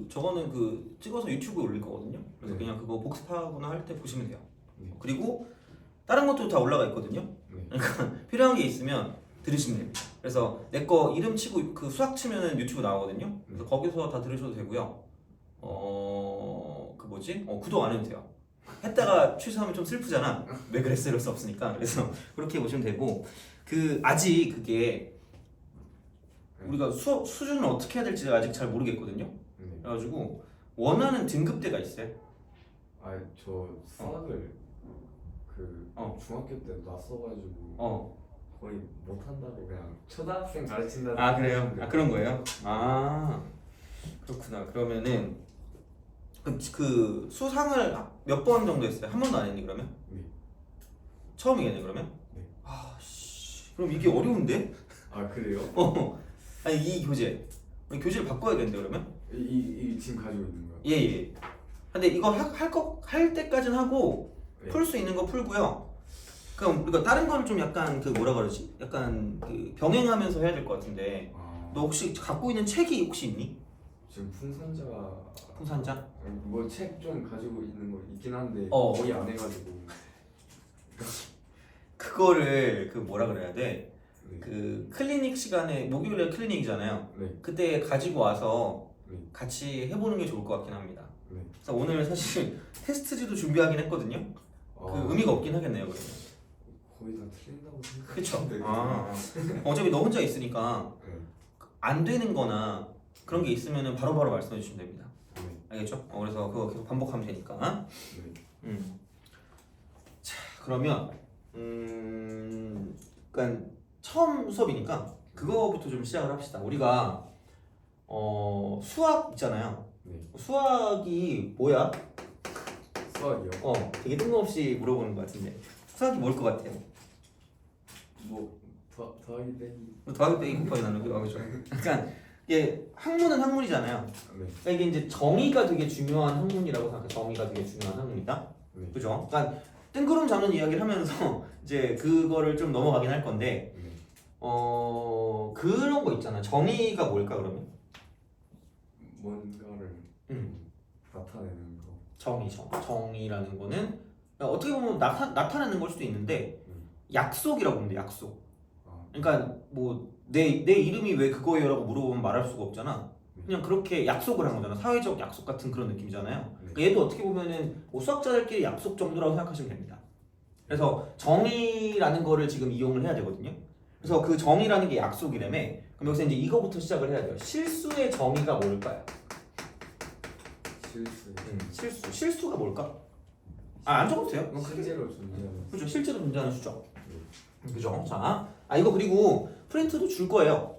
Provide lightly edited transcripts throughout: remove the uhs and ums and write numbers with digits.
저거는 찍어서 유튜브에 올릴 거거든요. 그래서 네. 그냥 그거 복습하거나 할 때 보시면 돼요. 네. 그리고 다른 것도 다 올라가 있거든요. 네. 그러니까 필요한 게 있으면 들으시면 됩니다. 그래서 내 거 이름 치고 수학 치면은 유튜브 나오거든요. 그래서 거기서 다 들으셔도 되고요. 구독 안 해도 돼요. 했다가 취소하면 좀 슬프잖아. 왜 그랬어? 이럴 수 없으니까. 그래서 그렇게 보시면 되고 아직 그게 우리가 수준을 어떻게 해야 될지 아직 잘 모르겠거든요. 네. 그래가지고 원하는 등급대가 있어요. 저 수학을 중학교 때 놨어가지고 거의 못한다고 그냥 초등학생 가르친다고. 아 그래요? 아 그런 거예요? 아 그렇구나. 그러면은 그 수상을 몇 번 정도 했어요? 한 번도 안 했니 그러면? 네. 처음이겠네 그러면? 네. 그럼 이게 어려운데? 그래요? 아니 이 교재를 바꿔야겠는데 그러면? 이 지금 가지고 있는 거요? 예. 근데 이거 할 때까지는 하고 네. 풀 수 있는 거 풀고요. 그럼 우리가 다른 건 좀 약간 뭐라 그러지? 약간 병행하면서 해야 될 것 같은데. 너 혹시 갖고 있는 책이 혹시 있니? 지금 풍산자? 뭐 책 좀 가지고 있는 거 있긴 한데 거의 안 해가지고. 그거를 뭐라 그래야 돼? 네. 클리닉 시간에 목요일에 클리닉이잖아요. 네. 그때 가지고 와서 네. 같이 해보는 게 좋을 것 같긴 합니다. 네. 그래서 오늘 사실 테스트지도 준비하긴 했거든요. 의미가 없긴 하겠네요. 그러면. 거의 다 틀린다고 생각해요. 그쵸? 어차피 너 혼자 있으니까 네. 안 되는 거나 그런 게 있으면 바로바로 말씀해 주시면 됩니다. 네. 알겠죠? 그래서 그거 계속 반복하면 되니까. 네. 자, 그러면 그러니까 처음 수업이니까 그거부터 좀 시작을 합시다. 우리가 수학 있잖아요. 네. 수학이 뭐야? 수학이요? 되게 뜬금없이 물어보는 것 같은데 수학이 뭘 것 같아요? 뭐 더하기 빼기. 더하기 빼기 곱하기 나누기 그죠? 그러니까 이게 학문은 학문이잖아요. 네. 그러니까 이게 이제 정의가 되게 중요한 학문이라고 생각해. 정의가 되게 중요한 학문이다. 네. 그죠? 그러니까 뜬구름 잡는 이야기를 하면서 이제 그거를 좀 넘어가긴 할 건데 네. 그런 거 있잖아. 정의가 뭘까 그러면? 뭔가를 나타내는 거. 정의라는 거는 어떻게 보면 나타내는 걸 수도 있는데 약속이라고 보면 돼. 약속. 그러니까 뭐 내 이름이 왜 그거예요라고 물어보면 말할 수가 없잖아. 그냥 그렇게 약속을 한 거잖아. 사회적 약속 같은 그런 느낌이잖아요. 그러니까 얘도 어떻게 보면은 수학자들끼리 약속 정도라고 생각하시면 됩니다. 그래서 정의라는 거를 지금 이용을 해야 되거든요. 그래서 그 정의라는 게 약속이라며. 그럼 여기서 이제 이거부터 시작을 해야 돼요. 실수의 정의가 뭘까요? 실수가 뭘까? 안 적어도 돼요. 실제로 존재하는. 그죠? 실제로 존재하는 수죠. 그죠? 자, 이거 그리고 프린트도 줄 거예요.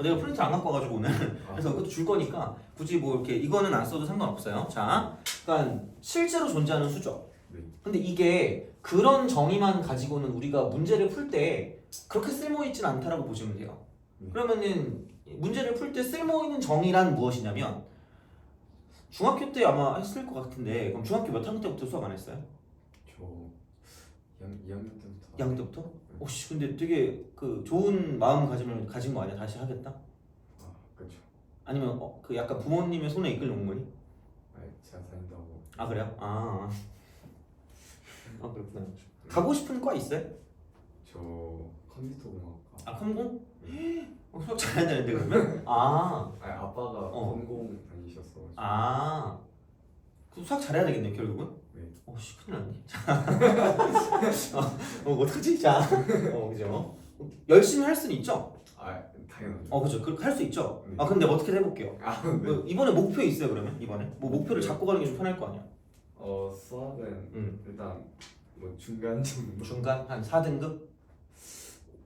내가 프린트 안 갖고 와가지고 오늘 그래서 그것도 줄 거니까 굳이 뭐 이렇게 이거는 안 써도 상관없어요. 자, 그러니까 실제로 존재하는 수죠. 네. 근데 이게 그런 정의만 가지고는 우리가 문제를 풀 때 그렇게 쓸모 있진 않다라고 보시면 돼요. 그러면은 문제를 풀 때 쓸모 있는 정의란 무엇이냐면 중학교 때 아마 했을 것 같은데 그럼 중학교 몇 학년 때부터 수업 안 했어요? 저 2학년 때부터. 2학년 때부터? 오씨 근데 되게 좋은 마음가짐을 가진 거 아니야? 다시 하겠다? 그렇죠. 아니면 약간 부모님의 손에 이끌려온 거니? 제가 다닌다고. 그래요? 그렇구나. 가고 싶은 과 있어요? 저 컴퓨터공학과. 컴공? 수학 잘해야 되는데 그러면? 아빠가 컴공 다니셨어. 수학 잘해야 되겠네 결국은? 네. 오씨 큰일 났네. 어떡하지? 자, 그죠? 열심히 할 수는 있죠? 당연하죠. 그죠. 그렇게 할 수 있죠? 네. 근데 어떻게 해볼게요. 네. 이번에 목표 있어요 그러면? 이번에? 뭐 목표를 잡고 가는 게 좀 편할 거 아니야? 수학은 일단 뭐 중간 정도. 중간? 한 4등급?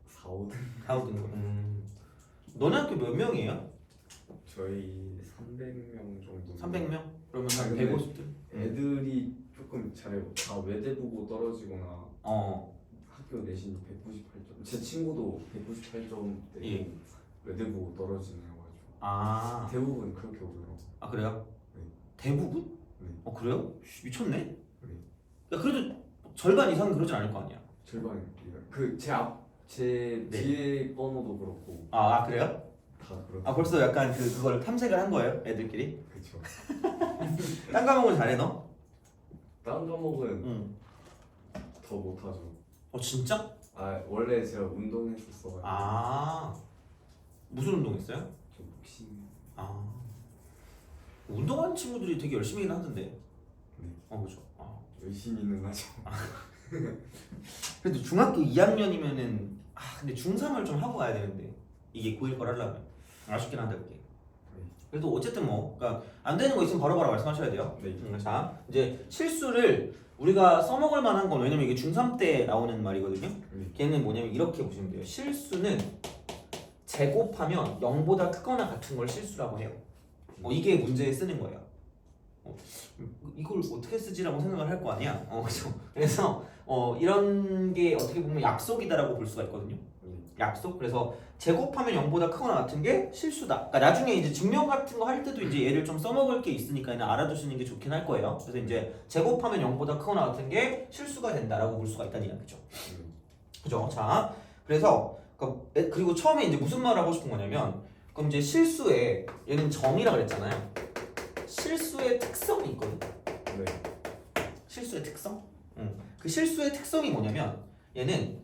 4, 5등. 4, 5등급. 너네 학교 몇 명이에요? 저희 300명 정도. 300명? 그러면 한 근데 150등? 애들이 조금 잘해요. 다 외대 보고 떨어지거나 학교 내신이 198점. 제 친구도 198점대 예. 외대 보고 떨어지는 거가지고. 대부분 그렇게 오더라고. 그래요? 네. 대부분? 네. 그래요? 미쳤네? 네. 야 그래도 절반 이상은 그러진 않을 거 아니야? 절반입니다. 제 네. 뒤에 번호도 그렇고 그래요? 그렇다. 벌써 약간 그걸 탐색을 한 거예요, 애들끼리? 그쵸. 딴 과목은 잘해 너? 다른 과목은 응. 더 못하죠. 진짜? 원래 제가 운동했었어가지고. 무슨 운동했어요? 저 복싱. 운동하는 친구들이 되게 열심히는 하던데. 네. 그죠. 열심히는 하죠. 그래도 중학교 2학년이면은 근데 중3을 좀 하고 가야 되는데 이게 고1 걸 하려면 아쉽긴 한데 그게. 그래도 어쨌든 그러니까 안 되는 거 있으면 바로바로 말씀하셔야 돼요. 네. 자, 이제 실수를 우리가 써먹을 만한 건 왜냐면 이게 중3 때 나오는 말이거든요. 걔는 뭐냐면 이렇게 보시면 돼요. 실수는 제곱하면 0보다 크거나 같은 걸 실수라고 해요. 이게 문제에 쓰는 거예요. 이걸 어떻게 쓰지라고 생각을 할 거 아니야. 그죠? 그래서 이런 게 어떻게 보면 약속이다라고 볼 수가 있거든요. 약속. 그래서 제곱하면 0보다 크거나 같은 게 실수다. 그러니까 나중에 이제 증명 같은 거 할 때도 이제 얘를 좀 써먹을 게 있으니까 알아두시는 게 좋긴 할 거예요. 그래서 이제 제곱하면 0보다 크거나 같은 게 실수가 된다라고 볼 수가 있다는 이야기죠. 그죠? 자, 그래서 그리고 처음에 이제 무슨 말을 하고 싶은 거냐면 그럼 이제 실수에 얘는 정이라 그랬잖아요. 실수의 특성이 있거든. 네. 실수의 특성? 그 실수의 특성이 뭐냐면 얘는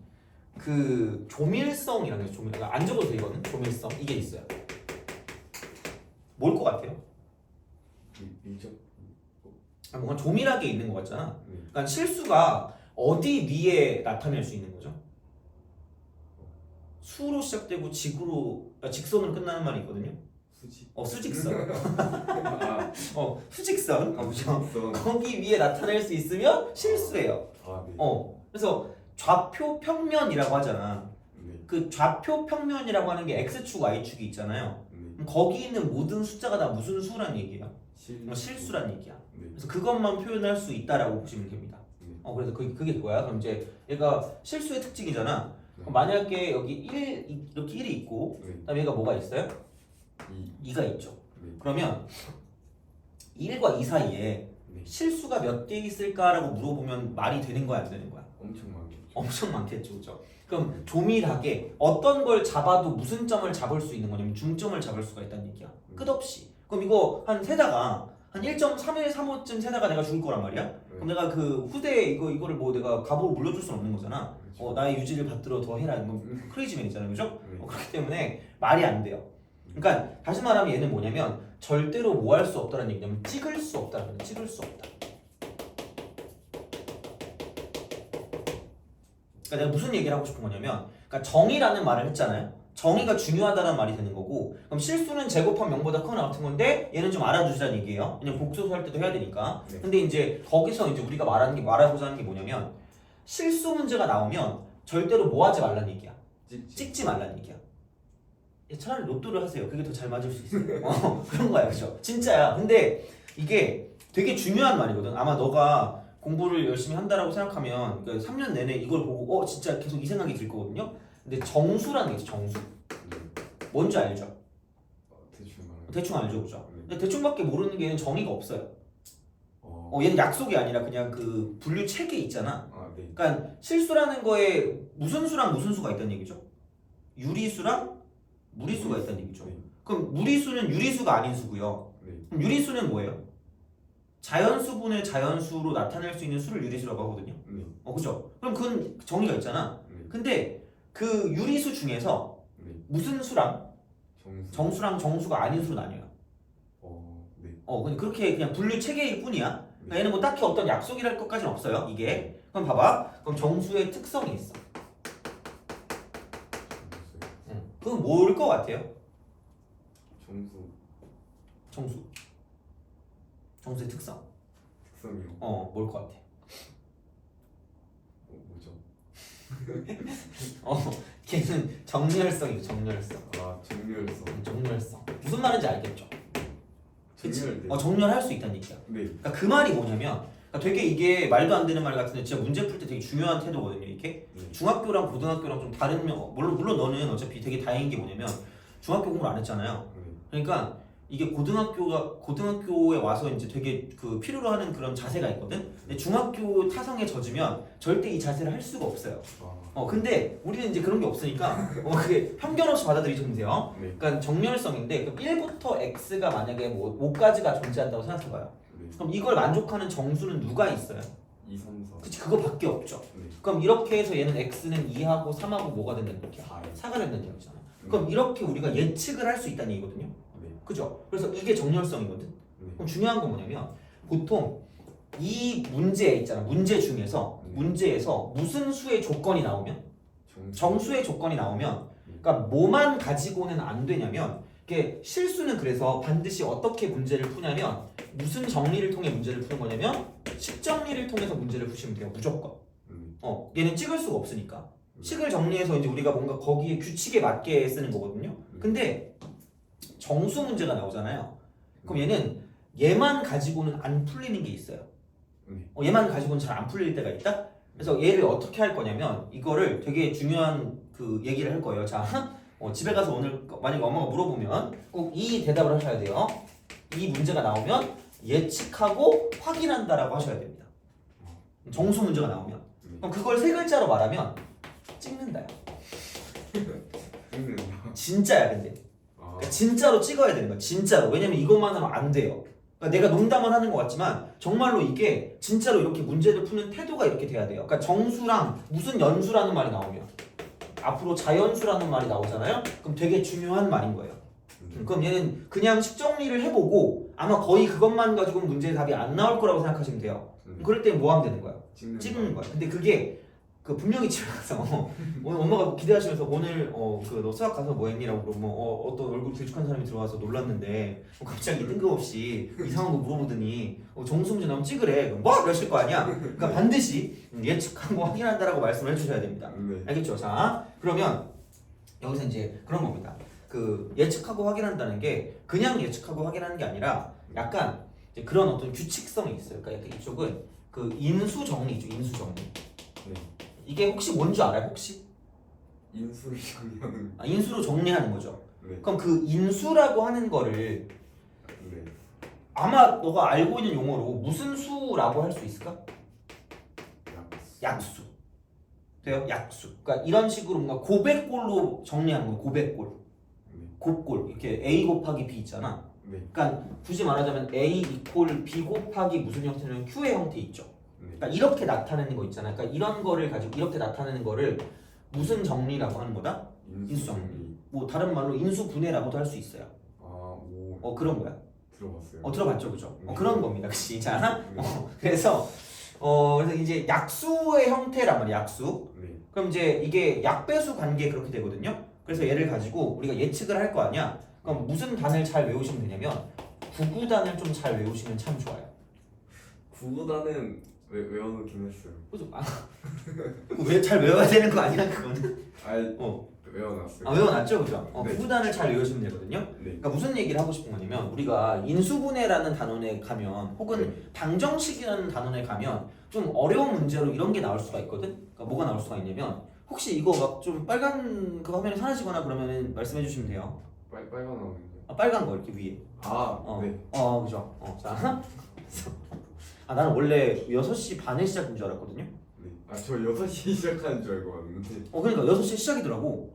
그 조밀성이라는 게 그러니까 안 적어도 되거든. 조밀성 이게 있어요. 뭘 것 같아요? 밀접. 뭔가 조밀하게 있는 것 같잖아. 네. 그러니까 실수가 어디 위에 나타낼 수 있는 거죠? 수로 시작되고 직선으로 끝나는 말이 있거든요. 수직선. 수직선. 그죠? 거기 위에 나타낼 수 있으면 실수예요. 네. 그래서 좌표 평면이라고 하잖아. 네. 그 좌표 평면이라고 하는 게 x축, y축이 있잖아요. 네. 그럼 거기 있는 모든 숫자가 다 무슨 수란 얘기야? 실수란 얘기야. 네. 그래서 그것만 표현할 수 있다라고 보시면 됩니다. 네. 그래서 그게 그거야. 그럼 이제 얘가 실수의 특징이잖아. 그럼 만약에 여기 1 이렇게 1이 있고 네. 그다음에 얘가 뭐가 있어요? 2가 있죠. 네. 그러면 1과 2 사이에 네. 실수가 몇 개 있을까라고 물어보면 말이 되는 거야 안 되는 거야? 엄청 많겠죠. 엄청 많겠죠. 그죠? 그럼 조밀하게 어떤 걸 잡아도 무슨 점을 잡을 수 있는 거냐면 중점을 잡을 수가 있다는 얘기야. 끝없이. 그럼 이거 한 세다가 한 1.3135쯤 세다가 내가 죽을 거란 말이야. 그럼 내가 그 후대에 이거를 뭐 내가 갑으로 물려줄 수는 없는 거잖아. 그렇죠. 나의 유지를 받들어 더 해라. 크레이지맨이잖아요. 그죠? 네. 그렇기 때문에 말이 안 돼요. 그러니까 다시 말하면 얘는 뭐냐면 절대로 뭐 할 수 없다는 얘기냐면 찍을 수 없다는 거예요. 찍을 수 없다. 그러니까 내가 무슨 얘기를 하고 싶은 거냐면 그러니까 정의라는 말을 했잖아요. 정의가 중요하다는 말이 되는 거고 그럼 실수는 제곱하면 0보다 크거나 같은 건데 얘는 좀 알아두시라는 얘기예요. 왜냐면 복소수 할 때도 해야 되니까. 네. 근데 이제 거기서 이제 우리가 말하고자 하는 게 뭐냐면 실수 문제가 나오면 절대로 뭐 하지 말라는 얘기야. 찍지 말라는 얘기야. 차라리 로또를 하세요. 그게 더 잘 맞을 수 있어요. 그런 거야, 그죠? 진짜야. 근데 이게 되게 중요한 말이거든. 아마 너가 공부를 열심히 한다라고 생각하면 그 3년 내내 이걸 보고 진짜 계속 이 생각이 들 거거든요. 근데 정수라는 게 있어, 정수. 뭔지 알죠? 대충 알죠, 그죠? 근데 대충밖에 모르는 게 얘는 정의가 없어요. 얘는 약속이 아니라 그냥 그 분류 체계 있잖아. 네. 그러니까 실수라는 거에 무슨 수랑 무슨 수가 있다는 얘기죠? 유리수랑 무리수가 있다는 얘기죠. 그럼 무리수는 유리수가 아닌 수고요. 그럼 유리수는 뭐예요? 자연수분을 자연수로 나타낼 수 있는 수를 유리수라고 하거든요. 그죠? 그럼 그건 정의가 있잖아. 근데 그 유리수 중에서 무슨 수랑 정수랑 정수가 아닌 수로 나뉘어요. 근데 그렇게 그냥 분류 체계일 뿐이야. 그러니까 얘는 뭐 딱히 어떤 약속이랄 것까지는 없어요. 이게. 그럼 봐봐. 그럼 정수의 특성이 있어. 그건 뭘 것 같아요? 정수의 특성이요? 뭘 것 같아? 뭐죠? 걔는 정렬성이에요. 정렬성. 정렬성. 무슨 말인지 알겠죠? 정렬할 수 있다는 얘기야. 그러니까 그 말이 뭐냐면 그러니까 되게 이게 말도 안 되는 말 같은데 진짜 문제 풀 때 되게 중요한 태도거든요. 이렇게 중학교랑 고등학교랑 좀 다른 물론 너는 어차피 되게 다행인 게 뭐냐면 중학교 공부를 안 했잖아요. 그러니까 이게 고등학교에 와서 이제 되게 그 필요로 하는 그런 자세가 있거든. 근데 중학교 타성에 젖으면 절대 이 자세를 할 수가 없어요. 근데 우리는 이제 그런 게 없으니까 그게 편견 없이 받아들이시면 돼요. 네. 그러니까 정렬성인데 그럼 1부터 x가 만약에 뭐 5까지가 존재한다고 생각해봐요. 네. 그럼 이걸 만족하는 정수는 누가 있어요? 2, 3, 4. 그치, 그거밖에 없죠. 네. 그럼 이렇게 해서 얘는 x는 2하고 3하고 뭐가 된다는 얘기야? 4. 4가 된다는 얘기잖아. 그럼 이렇게 우리가 예측을 할 수 있다는 얘기거든요. 네. 그죠? 그래서 이게 정렬성이거든. 네. 그럼 중요한 건 뭐냐면 보통 이 문제 있잖아. 문제 중에서 네. 문제에서 무슨 수의 조건이 나오면 정수의 조건이 나오면 그러니까 뭐만 가지고는 안 되냐면 이게 실수는 그래서 반드시 어떻게 문제를 푸냐면 무슨 정리를 통해 문제를 푸는 거냐면 식정리를 통해서 문제를 푸시면 돼요. 무조건. 얘는 찍을 수가 없으니까. 식을 정리해서 이제 우리가 뭔가 거기에 규칙에 맞게 쓰는 거거든요. 근데 정수 문제가 나오잖아요. 그럼 얘는 얘만 가지고는 안 풀리는 게 있어요. 얘만 가지고는 잘 안 풀릴 때가 있다. 그래서 얘를 어떻게 할 거냐면 이거를 되게 중요한 그 얘기를 할 거예요. 자, 집에 가서 오늘 만약에 엄마가 물어보면 꼭 이 대답을 하셔야 돼요. 이 문제가 나오면 예측하고 확인한다라고 하셔야 됩니다. 정수 문제가 나오면 그럼 그걸 세 글자로 말하면 찍는다요. 진짜야 근데. 그러니까 진짜로 찍어야 되는 거야. 진짜로. 왜냐면 이것만 하면 안 돼요. 그러니까 내가 농담을 하는 것 같지만 정말로 이게 진짜로 이렇게 문제를 푸는 태도가 이렇게 돼야 돼요. 그러니까 정수랑 무슨 연수라는 말이 나오면 앞으로 자연수라는 말이 나오잖아요. 그럼 되게 중요한 말인 거예요. 그럼 얘는 그냥 식정리를 해보고 아마 거의 그것만 가지고는 문제의 답이 안 나올 거라고 생각하시면 돼요. 그럴 때 뭐 하면 되는 거야? 찍는 거야. 근데 그게 그 분명히 집에 가서 오늘 엄마가 기대하시면서 오늘 그 너 수학 가서 뭐 했니라고 그러면 어떤 얼굴 길쭉한 사람이 들어와서 놀랐는데 갑자기 뜬금없이 이상한 거 물어보더니 정수 문제 나오면 찍으래. 그럼 뭐? 이러실 거 아니야. 그러니까 반드시 예측하고 확인한다라고 말씀을 해주셔야 됩니다. 알겠죠? 자, 그러면 여기서 이제 그런 겁니다. 그 예측하고 확인한다는 게 그냥 예측하고 확인하는 게 아니라 약간 이제 그런 어떤 규칙성이 있어요. 그러니까 약간 이쪽은 그 인수 정리죠. 인수 정리. 이게 혹시 뭔지 알아요? 혹시? 인수를 정리하는. 인수로 정리하는 거죠. 네. 그럼 그 인수라고 하는 거를 네. 아마 너가 알고 있는 용어로 무슨 수라고 할 수 있을까? 약수. 돼요? 약수. 그러니까 이런 식으로 뭔가 고백골로 정리하는 거예요. 고백골. 곱골. 이렇게 A 곱하기 B 있잖아. 그러니까 굳이 말하자면 A 이퀄 B 곱하기 무슨 형태는 Q의 형태 있죠. 그러니까 이렇게 나타내는 거 있잖아. 그러니까 이런 거를 가지고 이렇게 나타내는 거를 무슨 정리라고 하는 거다? 인수 정리. 뭐 다른 말로 인수 분해라고도 할 수 있어요. 그런 거야. 들어봤어요. 들어봤죠, 그죠? 그런 겁니다, 그치? 자, 그래서 이제 약수의 형태란 말이야, 약수. 그럼 이제 이게 약배수 관계 그렇게 되거든요. 그래서 얘를 가지고 우리가 예측을 할 거 아니야. 그럼 무슨 단을 잘 외우시면 되냐면 구구단을 좀 잘 외우시면 참 좋아요. 구구단은 외워놓긴 했어요. 그죠? 왜 잘 외워야 되는 거 아니야, 그거는? 외워놨어요. 외워놨죠, 그죠? 네. 구구단을 잘 외우시면 되거든요. 네. 그러니까 무슨 얘기를 하고 싶은 거냐면 우리가 인수분해라는 단원에 가면 혹은 방정식이라는 단원에 가면 좀 어려운 문제로 이런 게 나올 수가 있거든. 그러니까 뭐가 나올 수가 있냐면 혹시 이거 막 좀 빨간 그 화면이 사라지거나 그러면 말씀해 주시면 돼요. 빨간 화면. 빨간 거 이렇게 위에. 네. 그죠. 자. 나는 원래 6시 반에 시작인 줄 알았거든요. 네. 저 6시 시작하는 줄 알고 왔는데. 그러니까 6시 시작이더라고.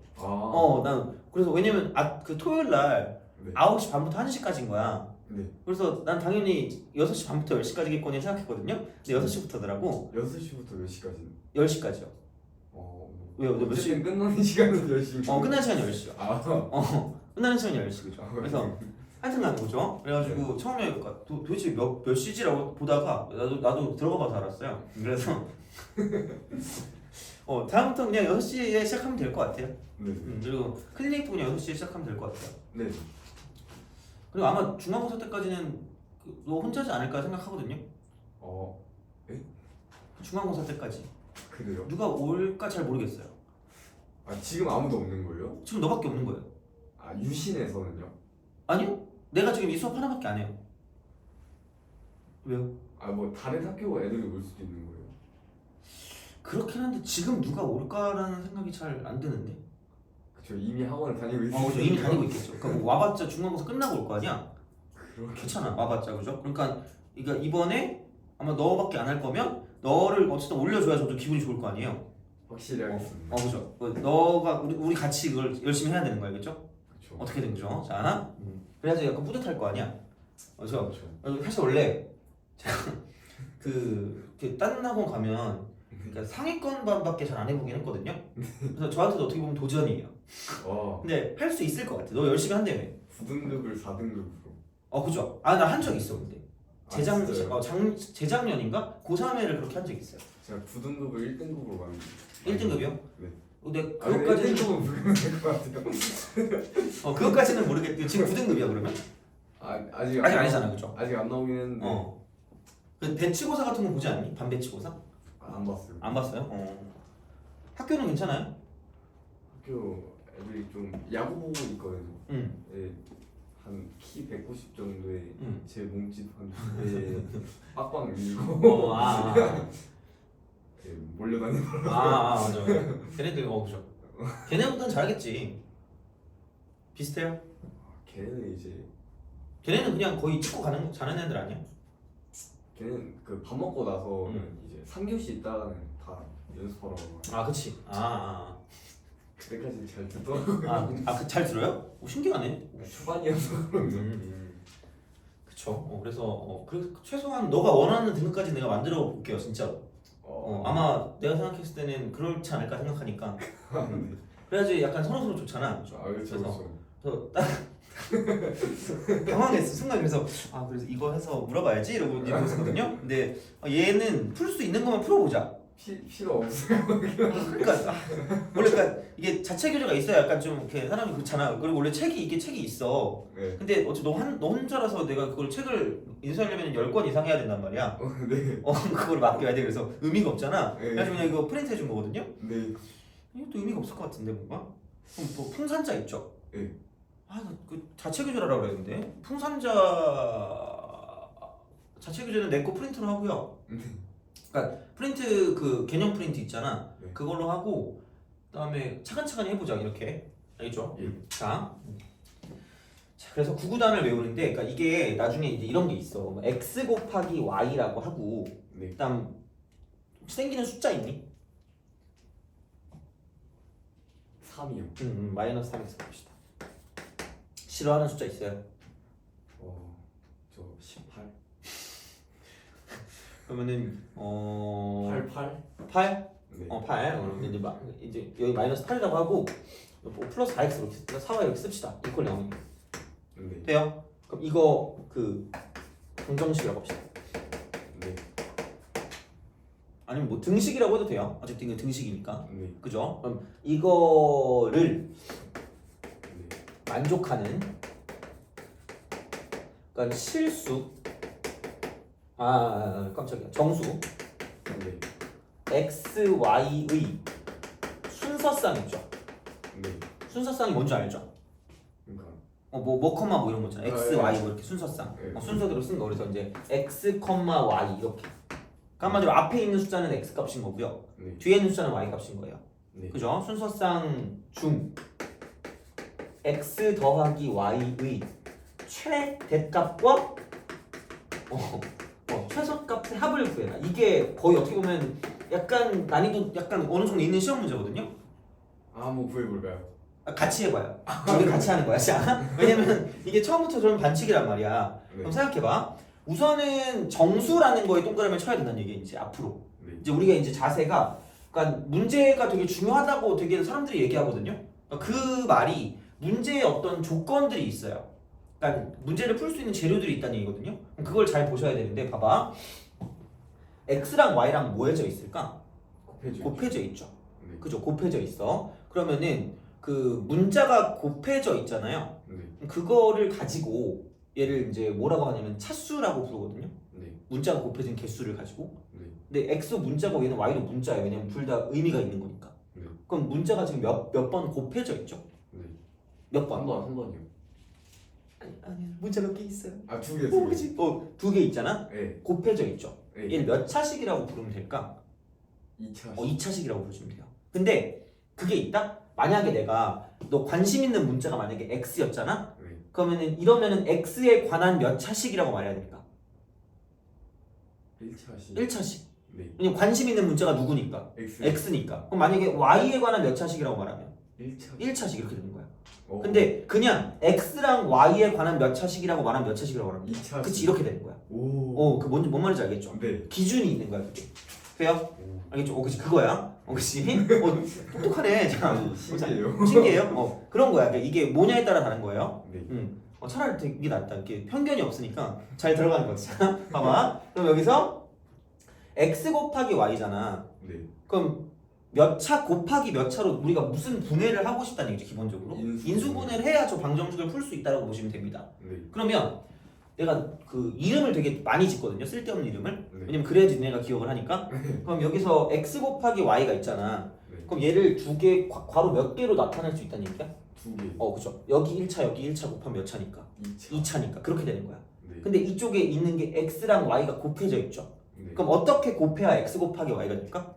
난 그래서 왜냐면 그 토요일 날 9시 반부터 1시까지인 거야. 네. 그래서 난 당연히 6시 반부터 10시까지겠거니 생각했거든요. 근데 6시부터더라고. 6시부터 몇 시까지? 10시까지요. 왜요? 몇 시? 어쨌든 끝나는 시간은 10시. 끝나는 시간이 10시요. 끝나는 시간이 10시, 그죠? 그래서 하여튼 간 거죠. 그래가지고 처음에 도대체 몇 시지라고 보다가 나도 들어가 봐서 알았어요. 그래서 다음부터 그냥 6시에 시작하면 될 것 같아요. 네. 그리고 클리닉도 그냥 6시에 시작하면 될 것 같아요. 네. 그리고 아마 중간고사 때까지는 너 혼자지 않을까 생각하거든요. 중간고사 때까지. 그래요? 누가 올까 잘 모르겠어요. 지금 아무도 없는 거예요? 지금 너밖에 없는 거예요. 유신에서는요? 아니요. 내가 지금 이 수업 하나밖에 안 해요. 왜요? 뭐 다른 학교 애들이 올 수도 있는 거예요? 그렇긴 한데 지금 누가 올까라는 생각이 잘 안 드는데. 그쵸, 이미 학원을 다니고 있어요. 그렇죠. 이미 다니고 있겠죠. 그러니까 뭐 와봤자 중간고사 끝나고 올 거 아니야. 괜찮아 와봤자 그죠? 그러니까 이번에 아마 너밖에 안 할 거면 너를 어쨌든 올려줘야 저도 기분이 좋을 거 아니에요. 확실히 하겠습니다. 그죠? 너가 우리 같이 이걸 열심히 해야 되는 거야, 그죠? 그렇죠. 어떻게든 그죠? 자, 그래야지 약간 뿌듯할 거 아니야. 그래서 그렇죠. 사실 원래 제가 딴 학원 가면 그러니까 상위권반밖에 잘 안 해보긴 했거든요. 그래서 저한테도 어떻게 보면 도전이에요. 근데 할 수 있을 것 같아. 너 열심히 한다며. 9등급을 4등급으로. 그죠? 아, 나 한 적 있어, 근데. 진짜요? 재작년인가? 고3회를 그렇게 한 적 있어요. 제가 9등급을 1등급으로 갔는데. 1등급이요? 네. 근데 근데 그것까지는 1등급은 불가능할 것 같아요. 그것까지는 모르겠는데 지금 9등급이야 그러면? 아직 아니잖아, 그죠? 아직 안 나오긴 했는데. 그 배치고사 같은 거 보지 않니? 반배치고사? 안 봤어요. 안 봤어요? 학교는 괜찮아요? 학교 애들이 좀 야구 보고 있거든요. 응. 네, 한 키 190 정도에 응. 제 몸집 한두배 빡빡 밀고 네, 몰려다니더라고요. 맞아. 걔네들 그죠. 걔네보다는 잘하겠지. 비슷해요? 걔는 이제 걔네는 그냥 거의 찍고 자는 애들 아니야? 걔는 그 밥 먹고 나서는 이제 3교시 있다가는 다 연습하러 가요. 그치. 그때까지 잘 듣더라고요. 잘 들어요? 신기하네. 초반이어서 그런가. 그쵸. 그래서 최소한 너가 원하는 등급까지 내가 만들어 볼게요, 진짜로. 아마 내가 생각했을 때는 그렇지 않을까 생각하니까. 그래야지 약간 서로서로 좋잖아. 그렇죠. 그래서 딱 당황했어 순간. 그래서 그래서 이거 해서 물어봐야지 이러고 있었거든요. 근데 얘는 풀 수 있는 것만 풀어보자. 필요 없어요. 그러니까 원래 그러니까 이게 자체 교재가 있어야 약간 좀 이렇게 사람이 그렇잖아. 그리고 원래 책이 있어. 네. 근데 어차피 너 혼자라서 내가 그걸 책을 인수하려면 10권 이상 해야 된단 말이야. 네. 그걸 맡겨야 돼. 그래서 의미가 없잖아. 네. 그래서 그냥 이거 프린트 해준 거거든요. 네. 이것도 의미가 없을 것 같은데 뭔가? 그럼 뭐 풍산자 있죠? 네. 그 자체 교재라고 그랬는데 풍산자 자체 교재는 내 거 프린트로 하고요. 그러니까 프린트 그 개념 프린트 있잖아. 네. 그걸로 하고 그다음에 차근차근 해보자 이렇게. 알겠죠? 예. 자, 그래서 구구단을 외우는데, 그러니까 이게 나중에 이제 이런 게 있어. 뭐 x 곱하기 y라고 하고, 네. 그다음 혹시 생기는 숫자 있니? 3이요. 마이너스 3x 봅시다. 싫어하는 숫자 있어요? 저 18. 그러면은 8. 8? 네. 8. 그러면 이제 여기 마이너스 8이라고 하고 플러스 4x 이렇게 4y 이렇게 씁시다. 이퀄 0. 네. 돼요? 그럼 이거 방정식이라고 합시다. 네. 아니면 뭐 등식이라고 해도 돼요. 어쨌든 이거 등식이니까. 네. 그죠? 그럼 이거를 네. 만족하는 그러니까 실수 깜짝이야. 정수 네. x, y의 순서쌍 있죠. 네. 순서쌍이 뭔지 알죠? 그러니까 뭐 컴마 뭐 이런 거 있잖아. x, 네. y 뭐 이렇게 순서쌍. 네. 순서대로 쓴 거. 그래서 이제 x, y 이렇게. 그러니까 한마디로 앞에 있는 숫자는 x 값인 거고요. 네. 뒤에 있는 숫자는 y 값인 거예요. 네. 그죠? 순서쌍 중 x 더하기 y의 최대값과 최소값의 합을 구해라. 이게 거의 어떻게 보면 약간 난이도 약간 어느 정도 있는 시험 문제거든요. 한번 구해볼까요? 같이 해봐요. 우리 같이 하는 거야. 자, 왜냐면 이게 처음부터 좀 반칙이란 말이야. 네. 그럼 생각해봐. 우선은 정수라는 거에 동그라미를 쳐야 된다는 얘기 이제 앞으로. 네. 이제 우리가 이제 자세가 그러니까 문제가 되게 중요하다고 되게 사람들이 얘기하거든요. 그러니까 그 말이 문제에 어떤 조건들이 있어요. 그러니까 문제를 풀 수 있는 재료들이 있다는 얘기거든요. 그럼 그걸 잘 보셔야 되는데 봐봐. x랑 y랑 뭐 해져 있을까? 곱해져 있죠. 네. 그죠? 곱해져 있어. 그러면은 그 문자가 곱해져 있잖아요. 네. 그거를 가지고 얘를 이제 뭐라고 하냐면 차수라고 부르거든요. 네. 문자가 곱해진 개수를 가지고. 네. 근데 x도 문자고 얘는 y도 문자예요. 왜냐면 둘 다 의미가 있는 거니까. 네. 그럼 문자가 지금 몇 번 곱해져 있죠? 네. 몇 번? 한 번이요. 아니 문자 몇 개 있어요? 2개. 그치? 2개 있잖아? 네. 곱해져 있죠? 네. 얘를 몇 차식이라고 부르면 될까? 2차. 2차식이라고 부르시면 돼요. 근데 그게 있다? 만약에 내가 너 관심 있는 문자가 만약에 x였잖아? 네. 그러면은 이러면은 x에 관한 몇 차식이라고 말해야 될까? 1차씩. 1차식. 네. 왜냐면 관심 있는 문자가 누구니까? X. x니까. 그럼 만약에 y에 관한 몇 차식이라고 말하면 1차. 1차식 이렇게 되는 거야. 어. 근데 그냥 x랑 y에 관한 몇 차식이라고 말하면 몇 차식이라고 말하면 2차. 그치 이렇게 되는 거야. 오. 그 뭔 말인지 알겠죠? 네. 기준이 있는 거야 그게. 돼요? 오. 알겠죠? 그치 그거야. 그치? 똑똑하네. 자, 아니, 신기해요. 신기해요? 그런 거야. 그러니까 이게 뭐냐에 따라 다른 거예요. 네. 차라리 되게 이게 낫다. 이렇게 편견이 없으니까 잘 들어가는 거지. 봐봐. 그럼 여기서 x 곱하기 y잖아. 네. 그럼 몇 차 곱하기 몇 차로 우리가 무슨 분해를 하고 싶다는 얘기죠 기본적으로. 인수분해를 해야 저 방정식을 풀 수 있다고 보시면 됩니다. 네. 그러면 내가 그 이름을 되게 많이 짓거든요. 쓸데없는 이름을. 네. 왜냐면 그래야지 내가 기억을 하니까. 그럼 여기서 x 곱하기 y가 있잖아. 네. 그럼 얘를 두 개 괄호 몇 개로 나타낼 수 있다는 얘기야? 2개. 그죠. 여기 1차 여기 1차 곱하면 몇 차니까? 2차. 2차니까 그렇게 되는 거야. 네. 근데 이쪽에 있는 게 x랑 y가 곱해져 있죠. 네. 그럼 어떻게 곱해야 x 곱하기 y가 될까?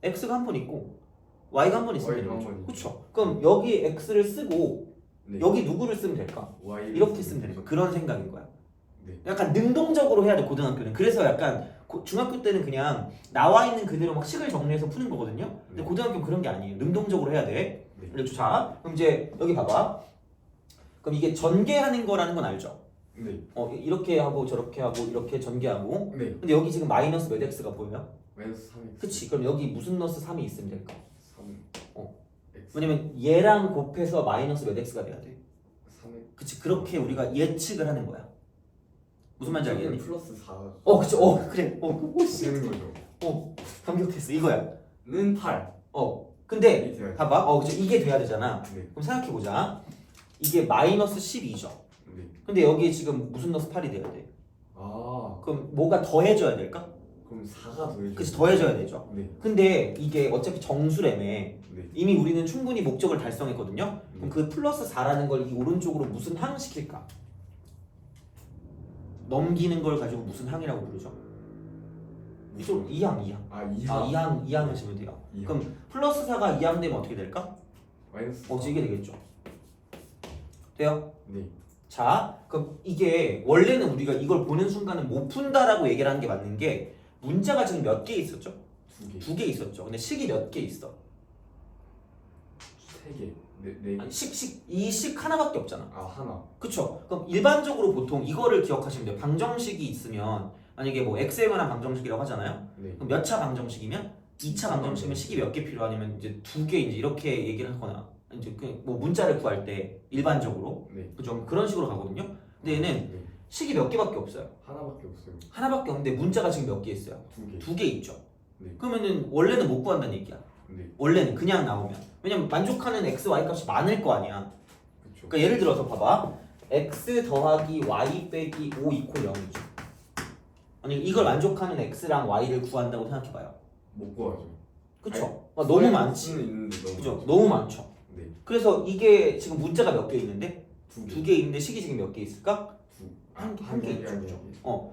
x가 한 번 있고 y가 한 번 있으면 Y가 되는 한 거죠. 번 그렇죠. 그럼 여기 x를 쓰고 네. 여기 누구를 쓰면 될까? Y. 이렇게 쓰면 되는 거야. 그런 생각인 거야. 네. 약간 능동적으로 해야 돼 고등학교는. 그래서 약간 중학교 때는 그냥 나와 있는 그대로 막 식을 정리해서 푸는 거거든요. 근데 네. 고등학교는 그런 게 아니에요. 능동적으로 해야 돼. 네. 그렇죠. 자, 그럼 이제 여기 봐봐. 그럼 이게 전개하는 거라는 건 알죠? 네. 이렇게 하고 저렇게 하고 이렇게 전개하고. 네. 근데 여기 지금 마이너스 몇 x가 보여요? 마이너스 3x. 그치. 그럼 여기 무슨 너스 3이 있으면 될까? 3. X. 왜냐면 얘랑 곱해서 마이너스 몇 x가 돼야 돼. 3x. 그치. 그렇게 우리가 예측을 하는 거야. 무슨 말인지 알겠니? 플러스 4. 그치. 그래. 씨. 되는 거죠. 감격했어. 이거야. 는 8. 근데 이게 돼야 봐봐. 그쵸. 이게 돼야 되잖아. 네. 그럼 생각해 보자. 이게 마이너스 12죠. 네. 근데 여기에 지금 무슨 너스 8이 돼야 돼. 아. 그럼 뭐가 더해져야 될까? 그럼 4가 더해져. 그치. 더해져야 되죠. 네. 근데 이게 어차피 정수래매. 네. 이미 우리는 충분히 목적을 달성했거든요. 그럼 그 플러스 4라는 걸 이 오른쪽으로 무슨 항 시킬까? 넘기는 걸 가지고 무슨 항이라고 부르죠? 이쪽 2항. 아, 2항. 2항 하시면 돼요. 2항. 그럼 플러스 4가 2항 되면 어떻게 될까? 마이너스. 이게 되겠죠. 돼요? 네. 자, 그럼 이게 원래는 우리가 이걸 보는 순간은 못 푼다라고 얘기를 하는 게 맞는 게 문자가 지금 몇 개 있었죠? 2개. 2개 있었죠. 근데 식이 몇 개 있어? 3개. 네. 아니, 이 식 하나밖에 없잖아. 아, 하나. 그쵸? 그럼 일반적으로 보통 이거를 기억하시면 돼요. 방정식이 있으면 만약에 뭐 x에 관한 방정식이라고 하잖아요. 네. 그럼 몇 차 방정식이면 2차 방정식이면 식이 몇 개 필요하냐면 이제 2개 이제 이렇게 얘기를 하거나 이제 뭐 문자를 구할 때 일반적으로 네. 그죠? 그런 식으로 가거든요. 근데 얘는 네. 식이 몇 개밖에 없어요. 하나밖에 없어요. 하나밖에 없는데 문자가 지금 몇 개 있어요? 2개. 2개 있죠. 네. 그러면은 원래는 못 구한다는 얘기야. 네. 원래는 그냥 나오면. 왜냐면 만족하는 x, y 값이 많을 거 아니야. 그렇죠. 그러니까 예를 들어서 봐봐. x 더하기 y 빼기 5 이퀄 0이죠. 아니 이걸 만족하는 x랑 y를 구한다고 생각해봐요. 못 구하죠. 그쵸? 너무 많지. 수는 있는데 너무. 그죠? 많죠. 너무 많죠. 네. 그래서 이게 지금 문자가 몇 개 있는데 2개. 2개 있는데 식이 지금 몇 개 있을까? 한 개 있죠. 한 개.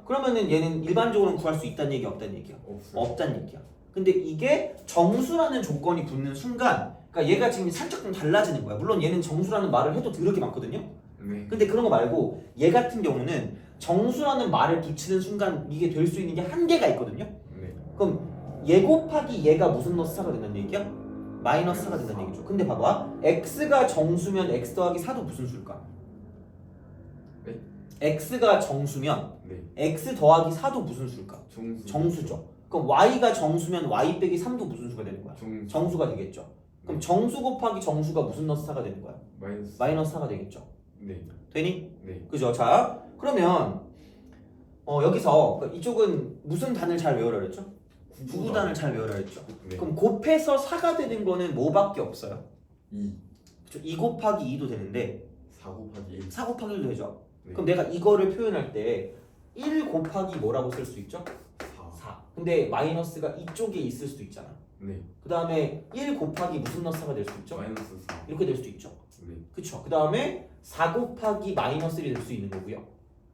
그러면은 얘는 일반적으로 구할 수 있다는 얘기 없다는 얘기야? 없어요. 없다는 얘기야. 근데 이게 정수라는 조건이 붙는 순간 그러니까 얘가 지금 살짝 좀 달라지는 거야. 물론 얘는 정수라는 말을 해도 그렇게 많거든요. 네. 근데 그런 거 말고 얘 같은 경우는 정수라는 말을 붙이는 순간 이게 될 수 있는 게 한계가 있거든요. 네. 그럼 얘 곱하기 얘가 무슨 너스 4가 된다는 얘기야? 마이너스 4가 된다는 얘기죠. 근데 봐봐. x가 정수면 x 더하기 4도 무슨 수일까? 네? x가 정수면 네. x 더하기 4도 무슨 수일까? 정수. 정수죠. 그럼 y가 정수면 y 빼기 3도 무슨 수가 되는 거야? 정수. 정수가 되겠죠. 그럼 네. 정수 곱하기 정수가 무슨 너스 4가 되는 거야? 마이너스. 마이너스 4가 되겠죠. 네. 되니? 네. 그죠? 자, 그러면 여기서 이쪽은 무슨 단을 잘 외우라 그랬죠? 구구단을 잘 외우라 그랬죠. 네. 그럼 곱해서 4가 되는 거는 뭐밖에 없어요? 2. 그쵸? 2 곱하기 2도 되는데 4 곱하기 1. 4 곱하기 1도 되죠. 네. 그럼 내가 이거를 표현할 때 1 곱하기 뭐라고 쓸 수 있죠? 4. 4. 근데 마이너스가 이쪽에 있을 수도 있잖아. 네. 그 다음에 1 곱하기 무슨 너스가 될 수 있죠? 마이너스 4. 이렇게 될 수도 있죠. 네. 그쵸? 그 다음에 4 곱하기 마이너스 1이 될 수 있는 거고요.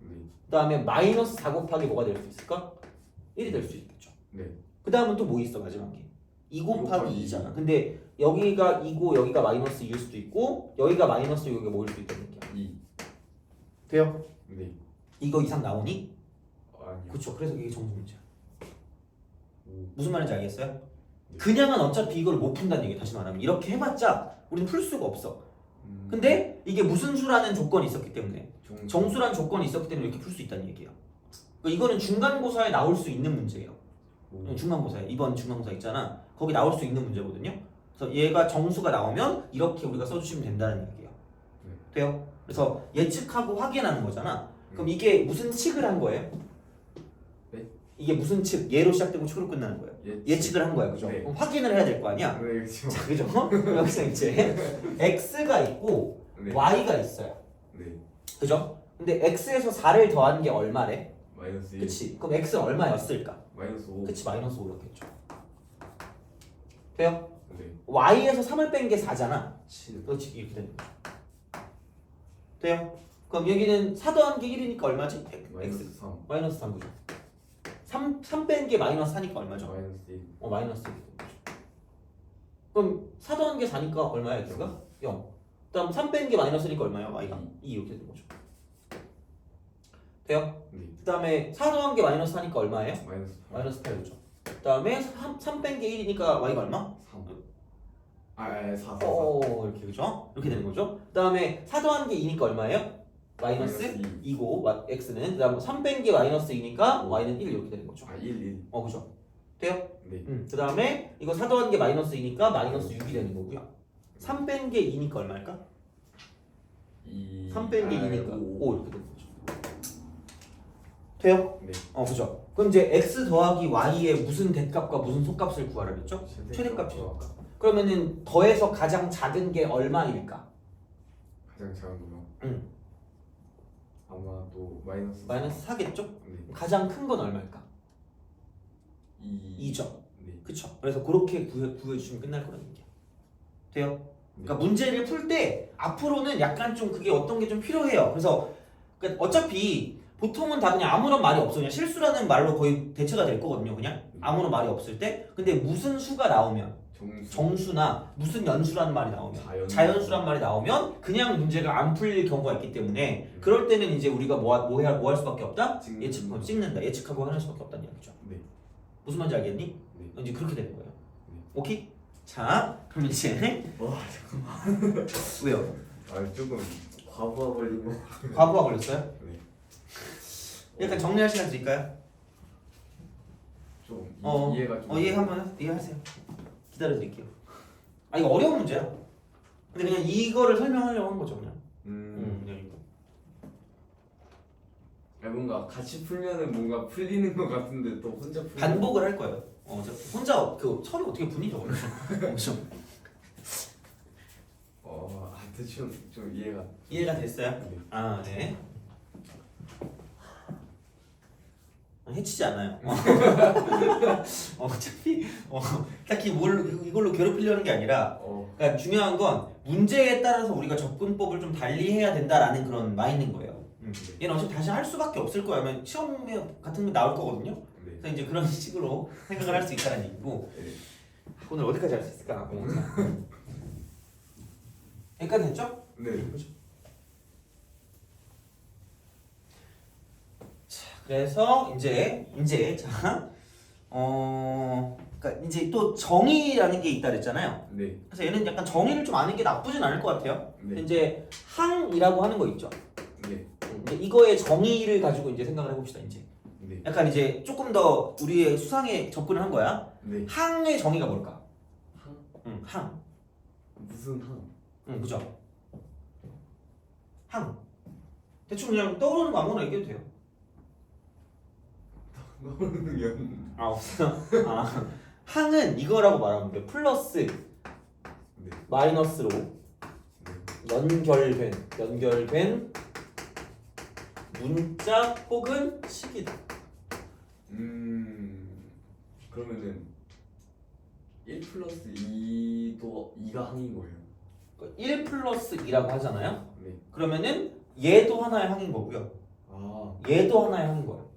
네. 그 다음에 마이너스 4 곱하기 뭐가 될 수 있을까? 1이 될 수 있겠죠. 네. 그 다음은 또 뭐 있어 마지막에? 2 곱하기 2잖아. 근데 여기가 2고 여기가 마이너스 2일 수도 있고 여기가 마이너스 여기가 뭐일 수도 있다는 얘기야. 2. 돼요? 네. 이거 이상 나오니? 아니요. 그쵸. 그래서 이게 정수 문제야. 오. 무슨 말인지 알겠어요? 그냥은 어차피 이걸 못 푼다는 얘기. 다시 말하면 이렇게 해봤자 우리는 풀 수가 없어. 근데 이게 무슨 수라는 조건이 있었기 때문에 정수라는 조건이 있었기 때문에 이렇게 풀 수 있다는 얘기야. 그러니까 이거는 중간고사에 나올 수 있는 문제예요. 중간고사에 이번 중간고사 있잖아. 거기 나올 수 있는 문제거든요. 그래서 얘가 정수가 나오면 이렇게 우리가 써주시면 된다는 얘기예요. 돼요? 그래서 예측하고 확인하는 거잖아. 그럼 이게 무슨 측을 한 거예요? 네? 이게 무슨 측? 예로 시작되고 측으로 끝나는 거예요. 예측을 한 거야, 그죠? 네. 그럼 확인을 해야 될 거 아니야? 네, 그렇죠. 자, 그죠? 여기서 이제 x가 있고 네. y가 있어요. 네. 그죠? 근데 x에서 4를 더한 게 얼마래? 마이너스 1. 그치? 그럼 x는 얼마였을까? 마이너스 5. 그치, 마이너스 5였겠죠. 돼요? 네. y에서 3을 뺀 게 4잖아. 7. 그렇지, 이렇게 되는 거죠. 돼요? 그럼 여기는 4 더한 게 1이니까 얼마지? 마이너스 3. 마이너스 3 그죠? 3 뺀 게 마이너스 4니까 얼마죠? 마이너스 1. 마이너스 1. 그럼 4 더한 게 4니까 얼마야, x가? 0. 그다음 3 뺀 게 마이너스니까 얼마야? y가? 2 이렇게 되는 거죠. 돼요? 네. 그다음에 4 더한 게 마이너스 4니까 얼마예요? 마이너스 8. 마이너스 8이죠. 그다음에 3 뺀 게 1이니까 y가 얼마? 3. 아, 4. 이렇게 그죠? 이렇게 되는 거죠. 그다음에 4 더한 게 2니까 얼마예요? 마이너스 마이너스 2고 x는 그다음 3 뺀 게 마이너스 2니까 y는 1 이렇게 되는 거죠. 아, 1, 1. 그죠? 돼요? 네. 그다음에 이거 4 더한 게 마이너스 2니까 마이너스 6이 되는 거고요. 3 뺀 게 2니까 얼마일까? 2. 3 뺀 게 2니까 5. 5 이렇게 되는 거죠. 돼요? 네. 그죠? 그럼 이제 x 더하기 y의 무슨 대값과 무슨 속값을 구하라 그랬죠? 최대값, 최소값. 그러면은 더해서 가장 작은 게 얼마일까? 가장 작은 거요? 응. 아마도 마이너스. 마이너스 4겠죠? 네. 가장 큰 건 얼마일까? 2. 2죠. 네. 그쵸? 그래서 그렇게 구해주시면 끝날 거라는 얘기야. 돼요? 그러니까 문제를 풀 때 앞으로는 약간 좀 그게 어떤 게 좀 필요해요. 그래서 그러니까 어차피 보통은 다 그냥 아무런 말이 없어. 그냥 실수라는 말로 거의 대체가 될 거거든요. 그냥 아무런 말이 없을 때. 근데 무슨 수가 나오면 정수나 무슨 연수라는 말이 나오면 자연수란 말이 나오면 그냥 문제가 안 풀릴 경우가 있기 때문에 그럴 때는 이제 우리가 뭐 할 수밖에 없다? 찍는다. 예측하고 하는 수밖에 없다는 얘기죠. 네. 무슨 말인지 알겠니? 네. 이제 그렇게 되는 거예요. 네. 오케이? 자, 그럼 이제 와, 잠깐만. 왜요? 아, 조금 과부하 걸린 거. 과부하 걸렸어요? 네. 약간 정리할 시간 드릴까요? 좀 이해가 좀. 이해하세요. 기다려드릴게요. 이거 어려운 문제야. 근데 그냥 이거를 설명하려고 한 거죠, 그냥. 그냥 이거. 뭔가 같이 풀면은 뭔가 풀리는 것 같은데 또 혼자 풀. 반복을 할 거예요. 혼자 그 처음에 어떻게 분이죠, 그렇죠? 대충 좀 이해가 됐어요? 네. 네. 해치지 않아요. 어차피 딱히 이걸로 괴롭히려는 게 아니라 그러니까 중요한 건 문제에 따라서 우리가 접근법을 좀 달리해야 된다라는 그런 마인드인 거예요. 얘는 어차피 다시 할 수밖에 없을 거야. 아니면 시험에 같은 게 나올 거거든요. 네. 그래서 이제 그런 식으로 생각을 할 수 있다는 얘기고 네. 오늘 어디까지 할 수 있을까? 여기까지 됐죠? 네. 그래서 이제 자, 그러니까 이제 또 정의라는 게 있다 그랬잖아요. 네. 그래서 얘는 약간 정의를 좀 아는 게 나쁘진 않을 것 같아요. 네. 이제 항이라고 하는 거 있죠. 네. 이제 이거의 정의를 가지고 이제 생각을 해봅시다. 이제 네. 약간 이제 조금 더 우리의 수상에 접근을 한 거야. 네. 항의 정의가 뭘까? 항? 항. 무슨 항? 그죠. 항. 대충 그냥 떠오르는 거 아무거나 얘기해도 돼요. 떠오르는 없어. 항은 이거라고 말하면 돼. 플러스 네. 마이너스로 네. 연결된 문자 혹은 식이다. 그러면은 1 플러스 2도 2가 항인 거예요? 1 플러스 2라고 하잖아요. 네. 그러면은 얘도 하나의 항인 거고요. 얘도 하나의 항인 거예요.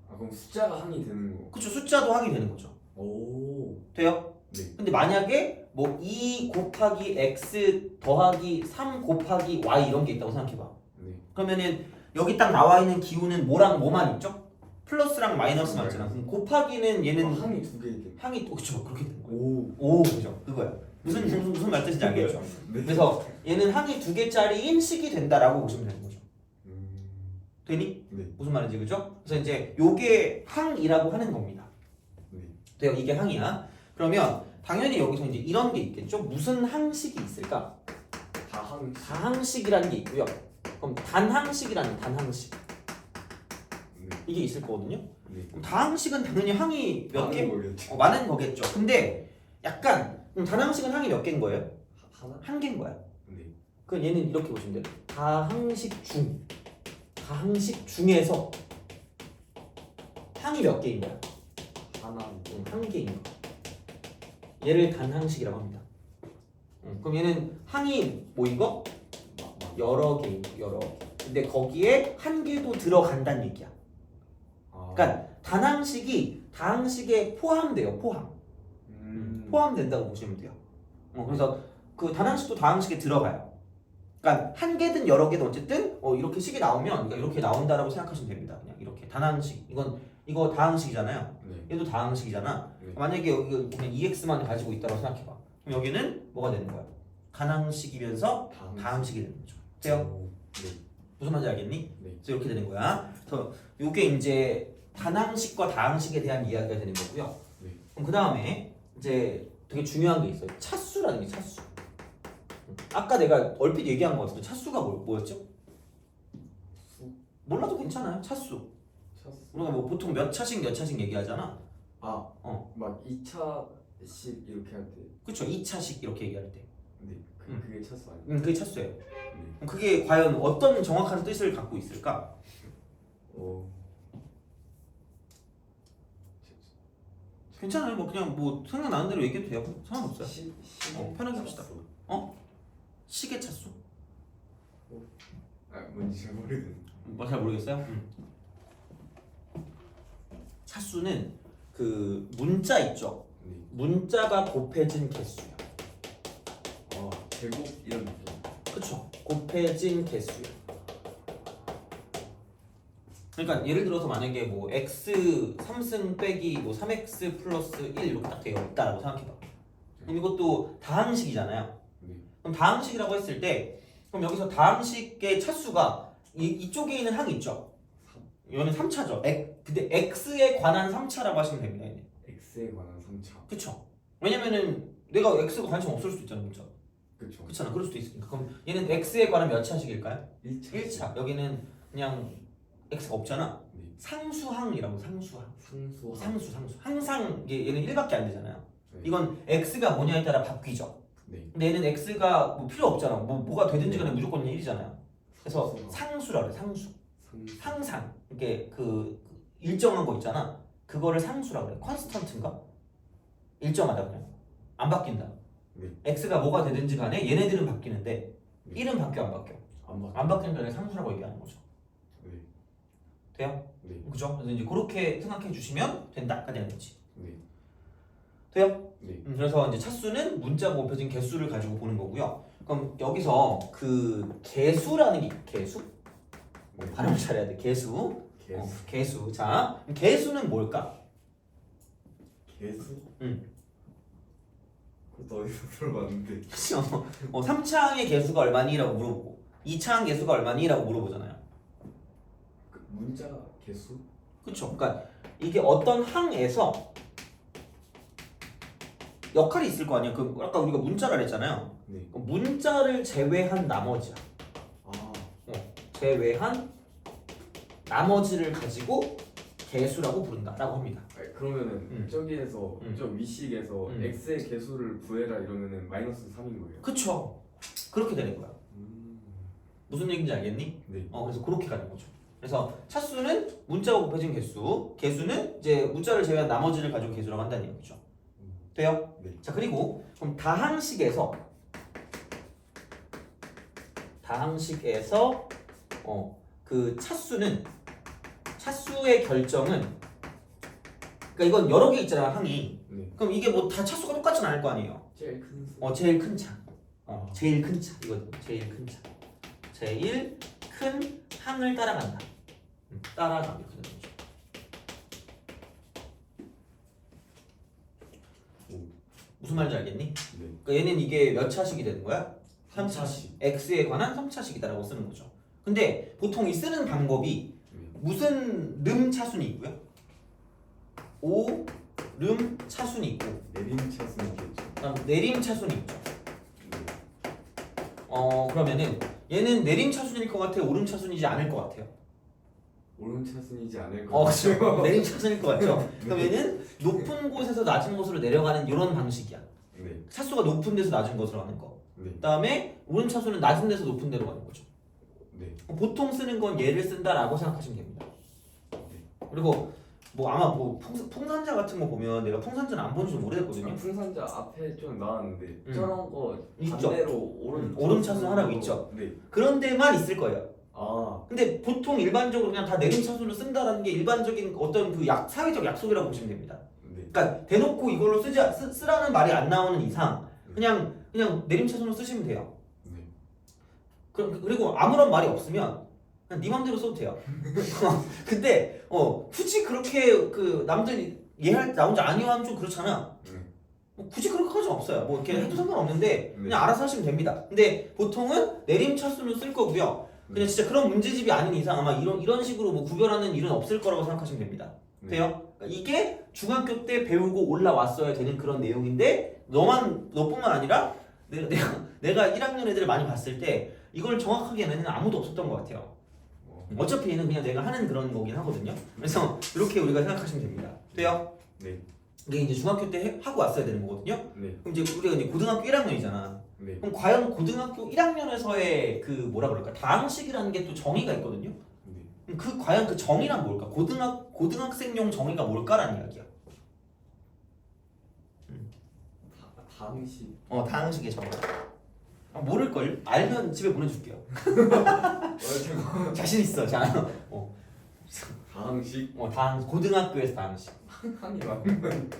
그럼 숫자가 항이 되는 거. 그쵸. 숫자도 항이 되는 거죠. 오. 돼요? 네. 근데 만약에 뭐 2 곱하기 x 더하기 3 곱하기 y 이런 게 있다고 생각해봐. 네. 그러면은 여기 딱 나와 있는 기호는 뭐랑 뭐만 있죠? 플러스랑 마이너스만 있잖아. 그럼 곱하기는 얘는 항이 두 개 있겠네. 항이 또 그쵸 그렇게 되는 거야. 오. 그죠 그거야. 무슨 말 뜻인지 알겠죠? 네. 그래서 얘는 항이 2개짜리인 식이 된다라고 보시면 되는 거죠. 되니? 네. 무슨 말인지 그죠? 그래서 이제 요게 항이라고 하는 겁니다. 네. 돼요? 이게 항이야. 그러면 당연히 여기서 이제 이런 게 있겠죠? 무슨 항식이 있을까? 다항. 다항식이라는 게 있고요. 그럼 단항식이라는 단항식 네. 이게 있을 거거든요. 네. 그럼 다항식은 당연히 항이 몇 개? 거겠죠. 많은 거겠죠. 근데 약간 단항식은 항이 몇 개인 거예요? 하나? 한 개인 거야. 네. 그 얘는 이렇게 보시면 돼요. 다항식 중에서 항이 몇 개인 거야? 하나. 한 개인 거. 얘를 단항식이라고 합니다. 그럼 얘는 항이 뭐 이거? 여러 개인 거, 여러 개. 근데 거기에 한 개도 들어간다는 얘기야. 그러니까 단항식이 다항식에 포함돼요. 포함된다고 보시면 돼요. 그래서 그 단항식도 다항식에 들어가요. 그러니까 한 개든 여러 개든 어쨌든 이렇게 식이 나오면 그러니까 이렇게 나온다라고 생각하시면 됩니다. 그냥 이렇게 단항식. 이거 다항식이잖아요. 네. 얘도 다항식이잖아. 네. 만약에 여기 그냥 2x만 가지고 있다고 생각해봐. 그럼 여기는 뭐가 되는 거야? 단항식이면서 다항식이 되는 거죠. 돼요? 네. 무슨 말인지 알겠니? 네. 그래서 이렇게 되는 거야. 그래서 이게 이제 단항식과 다항식에 대한 이야기가 되는 거고요. 네. 그럼 그 다음에 이제 되게 중요한 게 있어요. 차수라는 게 차수. 아까 내가 얼핏 얘기한 거 같은데 차수가 뭐였죠? 수. 몰라도 괜찮아요. 차수. 우리가 뭐 보통 몇 차씩 얘기하잖아. 막 2차씩 이렇게 할 때. 그쵸? 2차식 이렇게 얘기할 때. 네. 그게 차수 아니에요? 그게 차수예요. 네. 그럼 그게 과연 어떤 정확한 뜻을 갖고 있을까? 괜찮아요. 뭐 그냥 뭐 생각나는 대로 얘기해도 돼요. 상관없어요. 편하게 합시다. 시계 차수? 뭔지 잘 모르겠는데. 잘 모르겠어요? 차수는 그 문자 있죠? 네. 문자가 곱해진 개수야. 제곱 이런 느낌. 그쵸? 곱해진 개수야. 그러니까 예를 들어서 만약에 뭐 x 3승 빼기 뭐 3x 플러스 1 이렇게 딱 되어 있다라고 생각해봐. 그럼 이것도 다항식이잖아요. 네. 그럼 다항식이라고 했을 때 그럼 여기서 다항식의 차수가 이쪽에 있는 항이 있죠? 이거는 3차죠. 근데 x에 관한 3차라고 하시면 됩니다. 얘는. x에 관한 3차. 그쵸? 왜냐면은 내가 x가 관심 없을 수도 있잖아. 그쵸? 그쵸. 그렇잖아. 그럴 수도 있으니까. 그럼 얘는 x에 관한 몇 차식일까요? 1차. 1차. 여기는 그냥 x가 없잖아. 네. 상수항이라고 상수항. 상수. 항상 얘는 1밖에 안 되잖아요. 네. 이건 x가 뭐냐에 따라 바뀌죠. 네. 근데 얘는 x가 뭐 필요 없잖아. 뭐가 되든지 간에 무조건 1이잖아요. 그래서 상수라 그래. 상수. 항상 이게 그 일정한 거 있잖아. 그거를 상수라 그래. 컨스턴트인가? 일정하다 그냥. 안 바뀐다. 네. x가 뭐가 되든지 간에 얘네들은 바뀌는데 네. 1은 바뀌어 안 바뀌어? 안 바뀌는 거는 상수라고 얘기하는 거죠. 네. 돼요? 네. 그죠? 그래서 이제 그렇게 생각해 주시면 된다까지 되는 거지. 네. 돼요? 네. 그래서 이제 차수는 문자가 곱해진 개수를 가지고 보는 거고요. 그럼 여기서 그 개수라는 게 개수? 발음을 잘해야 돼. 개수. 개수. 자, 개수는 뭘까? 개수? 응. 그것도 어디서 들어봤는데. 그렇죠. 3차항의 개수가 얼마니? 라고 물어보고 2차항 개수가 얼마니? 라고 물어보잖아요. 문자 개수? 그렇죠. 그러니까 이게 어떤 항에서 역할이 있을 거 아니야. 그 아까 우리가 문자를 했잖아요. 네. 문자를 제외한 나머지야. 제외한 나머지를 가지고 개수라고 부른다라고 합니다. 그러면은 저기에서 저 위식에서 x의 개수를 구해라 이러면은 마이너스 3인 거예요. 그쵸. 그렇게 되는 거야. 무슨 얘기인지 알겠니? 네. 그래서 그렇게 가는 거죠. 그래서 차수는 문자가 곱해진 개수, 개수는 이제 문자를 제외한 나머지를 가지고 개수라고 한다는 얘기죠. 돼요? 네. 자, 그리고 그럼 다항식에서 그 차수의 결정은 그러니까 이건 여러 개 있잖아, 항이. 네. 그럼 이게 뭐 다 차수가 똑같진 않을 거 아니에요. 제일 큰 수. 제일 큰 차. 제일 큰 차. 이거 제일 큰 차. 제일 큰 항을 따라간다. 따라가 이렇게 되는 거죠. 무슨 말인지 알겠니? 네. 그러니까 얘는 이게 몇 차식이 되는 거야? 3차식. x에 관한 3차식이다라고 쓰는 거죠. 근데 보통 이 쓰는 방법이 무슨 름 차순이 있고요? 오름 차순이 있고 내림 차순 있겠죠. 그다음 내림 차순이 있죠. 네. 그러면은 얘는 내림 차순일 것 같아요? 오름 차순이지 않을 것 같아요? 오름 차순이지 않을 것 같아요. 그렇죠. 내림 차순일 것 같죠? 그럼 얘는 높은 곳에서 낮은 곳으로 내려가는 이런 방식이야. 네. 차수가 높은 데서 낮은 곳으로 가는 거. 네. 그다음에 오름 차수는 낮은 데서 높은 데로 가는 거죠. 네. 보통 쓰는 건 얘를 쓴다라고 생각하시면 됩니다. 그리고 뭐 아마 뭐 풍산자 같은 거 보면 내가 풍산자는 안 본 지 좀 오래됐거든요. 풍산자 앞에 좀 나왔는데 저런 거 있죠. 반대로 오름 차순 하라고 있죠. 네. 그런 데만 있을 거예요. 아. 근데 보통 일반적으로 그냥 다 내림 차순을 쓴다라는 게 일반적인 어떤 그 사회적 약속이라고 보시면 됩니다. 네. 그러니까 대놓고 이걸로 쓰라는 말이 안 나오는 이상 그냥 내림 차순으로 쓰시면 돼요. 네. 그리고 아무런 말이 없으면 그냥 네 맘대로 써도 돼요. 근데 굳이 그렇게 그 남들 얘할 나 혼자 아니요 하면 좀 그렇잖아. 뭐 굳이 그럴 필요는 없어요. 뭐 이렇게 해도 상관없는데 그냥 알아서 하시면 됩니다. 근데 보통은 내림 차순을 쓸 거고요. 그냥 진짜 그런 문제집이 아닌 이상 아마 이런 식으로 뭐 구별하는 일은 없을 거라고 생각하시면 됩니다. 돼요? 그러니까 이게 중학교 때 배우고 올라왔어야 되는 그런 내용인데 너뿐만 아니라 내가 1학년 애들을 많이 봤을 때 이걸 정확하게 하는 애는 아무도 없었던 것 같아요. 어차피 얘는 그냥 내가 하는 그런 거긴 하거든요. 그래서 이렇게 우리가 생각하시면 됩니다. 돼요? 네. 이게 이제 중학교 때 하고 왔어야 되는 거거든요. 네. 그럼 이제 우리가 이제 고등학교 1학년이잖아. 네. 그럼 과연 고등학교 1학년에서의 그 뭐라 그럴까 다항식이라는 게 또 정의가 있거든요. 네. 그럼 과연 그 정의란 뭘까? 고등학생용 정의가 뭘까라는 이야기야. 다항식. 다항식의 정의. 모를걸? 알면 집에 보내줄게요. 자신 있어. 다항식. 고등학교에서 다항식. 항이 많은 거니까.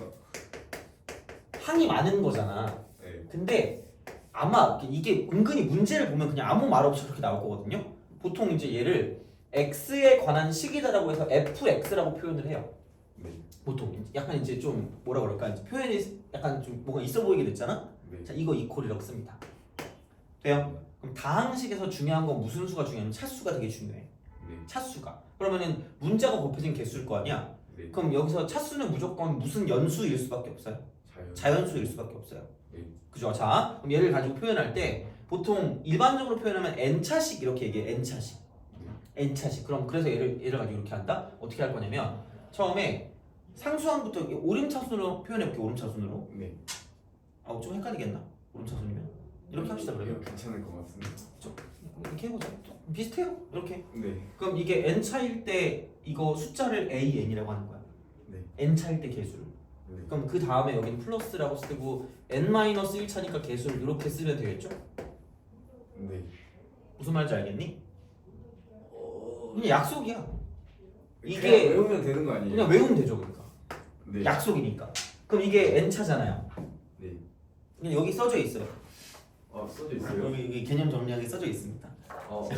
항이 많은 거잖아. 네. 근데 아마 이게 은근히 문제를 보면 그냥 아무 말 없이 그렇게 나올 거거든요. 보통 이제 얘를 x에 관한 식이다라고 해서 fx라고 표현을 해요. 네. 보통 약간 이제 좀 뭐라 그럴까 이제 표현이 약간 좀 뭔가 있어 보이게 됐잖아. 네. 자 이거 이퀄이라고 씁니다. 돼요? 그럼 다항식에서 중요한 건 무슨 수가 중요하면 차수가 되게 중요해. 네. 차수가. 그러면은 문자가 곱해진 개수일 거 아니야. 네. 그럼 여기서 차수는 무조건 무슨 연수일 수밖에 없어요. 자연수일 수밖에 없어요. 네. 그죠? 자, 그럼 얘를 가지고 표현할 때 보통 일반적으로 표현하면 n차식 이렇게 얘기해. n차식. n차식. 그럼 그래서 얘를 가지고 이렇게 한다. 어떻게 할 거냐면 처음에 상수항부터 오름차순으로 표현해볼게. 오름차순으로. 네. 좀 헷갈리겠나? 오름차순이면 이렇게 합시다. 그러면 괜찮을 것 같습니다. 이렇게 해보자. 비슷해요. 이렇게. 네. 그럼 이게 n차일 때 이거 숫자를 an이라고 하는 거야. 네. n차일 때 개수를. 네. 그럼 그 다음에 여기는 플러스라고 쓰고 n-1차니까 개수를 이렇게 쓰면 되겠죠? 네. 무슨 말인지 알겠니? 그냥 약속이야. 이게 그냥 외우면 되는 거 아니에요? 그냥 외우면 되죠, 그러니까. 네. 약속이니까. 그럼 이게 n차잖아요. 네. 그냥 여기 써져 있어요. 써져 있어요? 여기 개념 정리하게 써져 있습니다. 네.